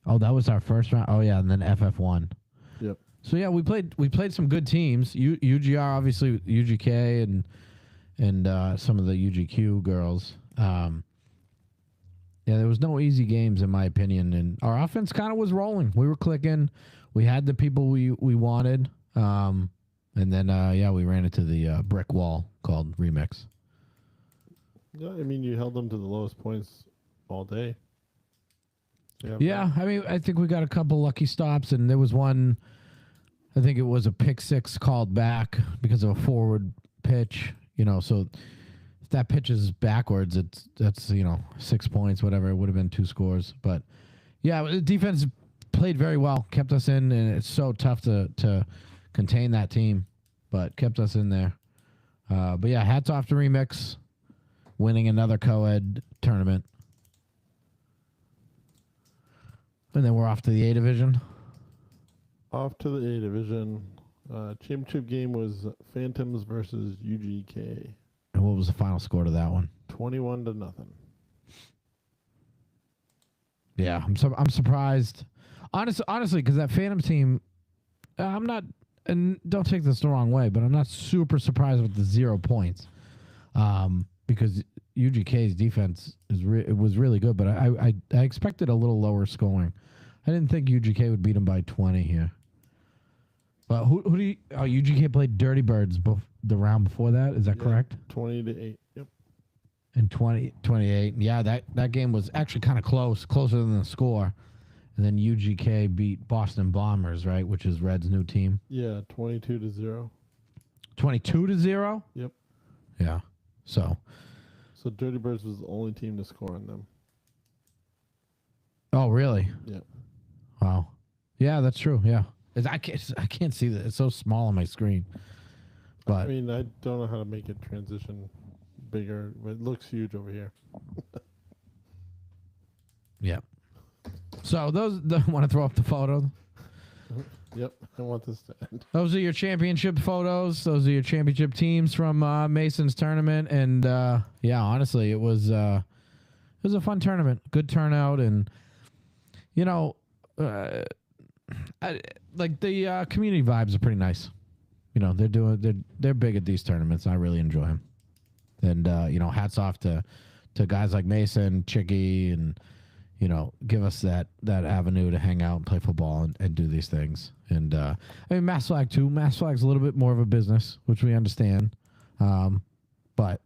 Oh, that was our first round. Oh yeah, and then FF1. Yep. So yeah, we played some good teams. UGR obviously, UGK and some of the UGQ girls. Yeah, there was no easy games in my opinion, and our offense kind of was rolling. We were clicking. We had the people we wanted. And then we ran into the brick wall called Remix. Yeah, I mean you held them to the lowest points all day. Yeah, I mean, I think we got a couple lucky stops, and there was one, I think it was a pick six called back because of a forward pitch, so if that pitch is backwards, that's 6 points, whatever. It would have been 2 scores. But, yeah, the defense played very well, kept us in, and it's so tough to contain that team, but kept us in there. But, yeah, hats off to Remix, winning another co-ed tournament. And then we're off to the A division. Off to the A division. Championship game was Phantoms versus UGK. And what was the final score to that one? 21-0. Yeah, I'm surprised. Honestly, because that Phantom team, I'm not, and don't take this the wrong way, but I'm not super surprised with the 0 points, because UGK's defense it was really good, but I expected a little lower scoring. I didn't think UGK would beat them by 20 here. But who do you? Oh, UGK played Dirty Birds the round before that. Is that correct? 20-8. Yep. And 28. Yeah, that game was actually kind of closer than the score. And then UGK beat Boston Bombers, right, which is Red's new team. Yeah, 22-0. 22-0. Yep. Yeah. So Dirty Birds was the only team to score on them. Oh, really? Yeah. Wow. Yeah, that's true. Yeah. I can't see that. It's so small on my screen. But I mean, I don't know how to make it transition bigger, but it looks huge over here. yeah. So want to throw up the photo? Yep, I want this to end. Those are your championship photos. Those are your championship teams from Mason's tournament, and yeah, honestly, it was a fun tournament. Good turnout, and like the community vibes are pretty nice. They're big at these tournaments. I really enjoy them, and hats off to guys like Mason, Chicky, and give us that avenue to hang out and play football and do these things. And I mean, Mass Flag too. Mass Flag's a little bit more of a business, which we understand. But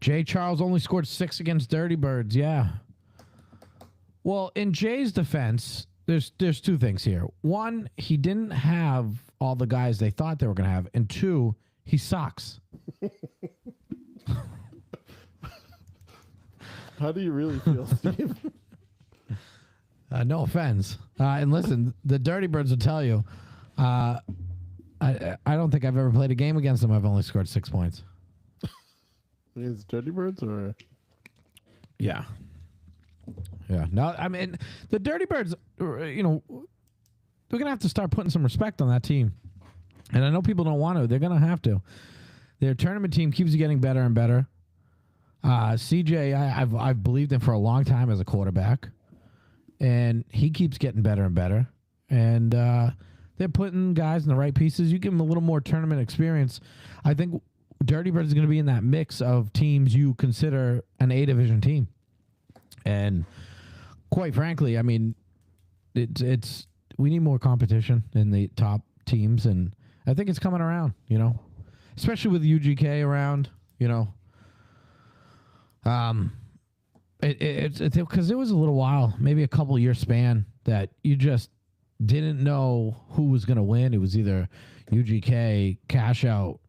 Jay Charles only scored 6 against Dirty Birds. Yeah. Well, in Jay's defense, there's 2 things here. 1, he didn't have all the guys they thought they were going to have, and 2, he sucks. How do you really feel, Steve? No offense. And listen, the Dirty Birds will tell you. I don't think I've ever played a game against them. I've only scored 6 points. Against Dirty Birds or? Yeah. Yeah. No, I mean, the Dirty Birds, you know, they're going to have to start putting some respect on that team. And I know people don't want to. They're going to have to. Their tournament team keeps getting better and better. CJ, I've believed in for a long time as a quarterback. And he keeps getting better and better. And they're putting guys in the right pieces. You give them a little more tournament experience. I think Dirty Birds is going to be in that mix of teams you consider an A-division team. And quite frankly, I mean, it's we need more competition in the top teams, and I think it's coming around, you know, especially with UGK around, you know. It's because there was a little while, maybe a couple year span, that you just didn't know who was going to win. It was either UGK, Cash Out,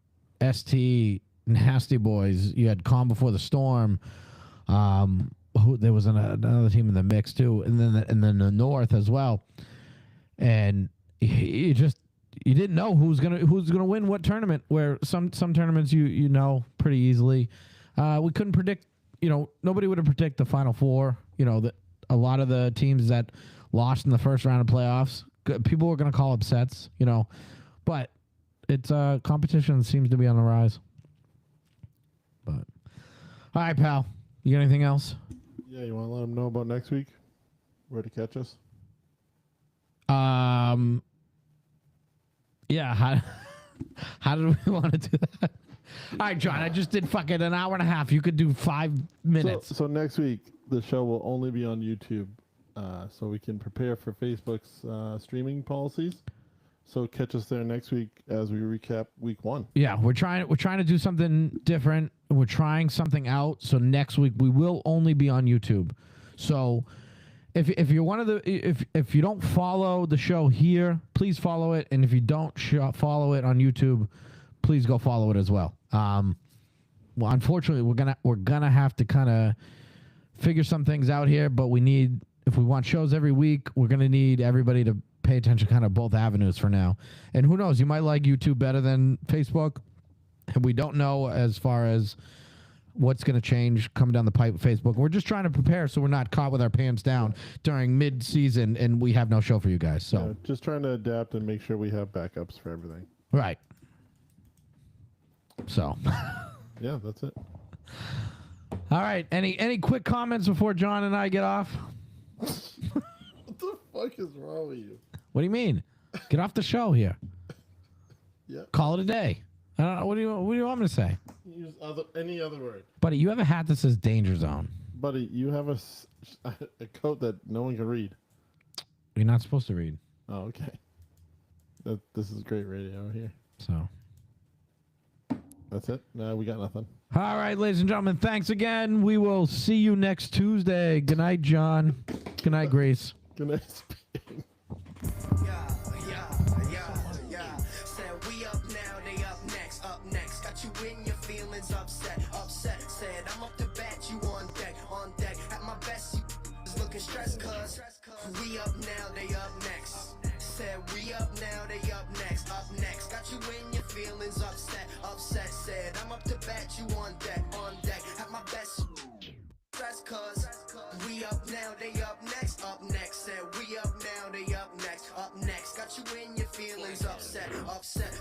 ST, Nasty Boys. You had Calm Before the Storm. There was another team in the mix too, and then the North as well. And you didn't know who's gonna win what tournament. Where some tournaments you know pretty easily. We couldn't predict. You know, nobody would have predicted the Final Four. You know, that a lot of the teams that lost in the first round of playoffs, people were going to call upsets. You know, but it's competition seems to be on the rise. But all right, pal, you got anything else? Yeah, you want to let them know about next week? Where to catch us? Yeah. How did we want to do that? All right, John, I just did fucking an hour and a half. You could do 5 minutes. So next week, the show will only be on YouTube, so we can prepare for Facebook's streaming policies. So catch us there next week as we recap week 1. Yeah, we're trying to do something different. We're trying something out. So next week we will only be on YouTube. So if you're one of the if you don't follow the show here, please follow it. And if you don't follow it on YouTube, please go follow it as well. Well, unfortunately, we're gonna have to kind of figure some things out here. But if we want shows every week, we're gonna need everybody to pay attention kind of both avenues for now. And who knows, you might like YouTube better than Facebook. And we don't know as far as what's going to change coming down the pipe with Facebook. We're just trying to prepare so we're not caught with our pants down during mid-season and we have no show for you guys. So just trying to adapt and make sure we have backups for everything. Right. So. Yeah, that's it. All right. Any quick comments before John and I get off? What the fuck is wrong with you? What do you mean? Get off the show here. Yeah. Call it a day. I don't know. What do you want me to say? Use any other word. Buddy, you have a hat that says Danger Zone. Buddy, you have a coat that no one can read. You're not supposed to read. Oh, okay. This is great radio here. So. That's it? No, we got nothing. All right, ladies and gentlemen, thanks again. We will see you next Tuesday. Good night, John. Good night, Grace. Good night, Spain. Said we up now, they up next, up next. Got you in your feelings, upset. Said I'm up to bat, you on deck. At my best, you is looking stressed, cuz we up now, they up next. Said we up now, they up next. Got you in your feelings, upset. Said I'm up to bat, you on deck. At my best, stress, cuz we up now, they up next. Said we up now, they up next. Got you in your feelings, upset.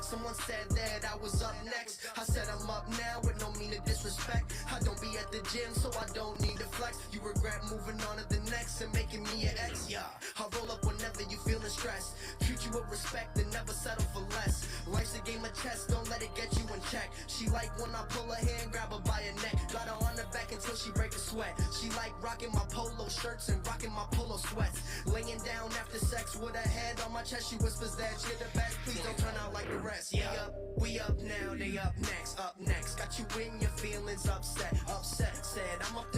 Someone said that I was up next. I said I'm up now with no mean to disrespect. I don't be at the gym, so I don't need to flex. You regret moving on to the next and making me your ex. Yeah, I roll up whenever you feeling stressed. Treat you with respect and never settle for less. Life's a game of chess, don't let it get you in check. She like when I pull her hair and grab her by her neck. Got her on the back until she break a sweat. She like rocking my polo shirts and rocking my polo sweats. Laying down after sex with her head on my chest. She whispers that you're the best, please don't turn out like the rest. Yeah, we up now, they up next. Got you in your feelings, upset. Said I'm up to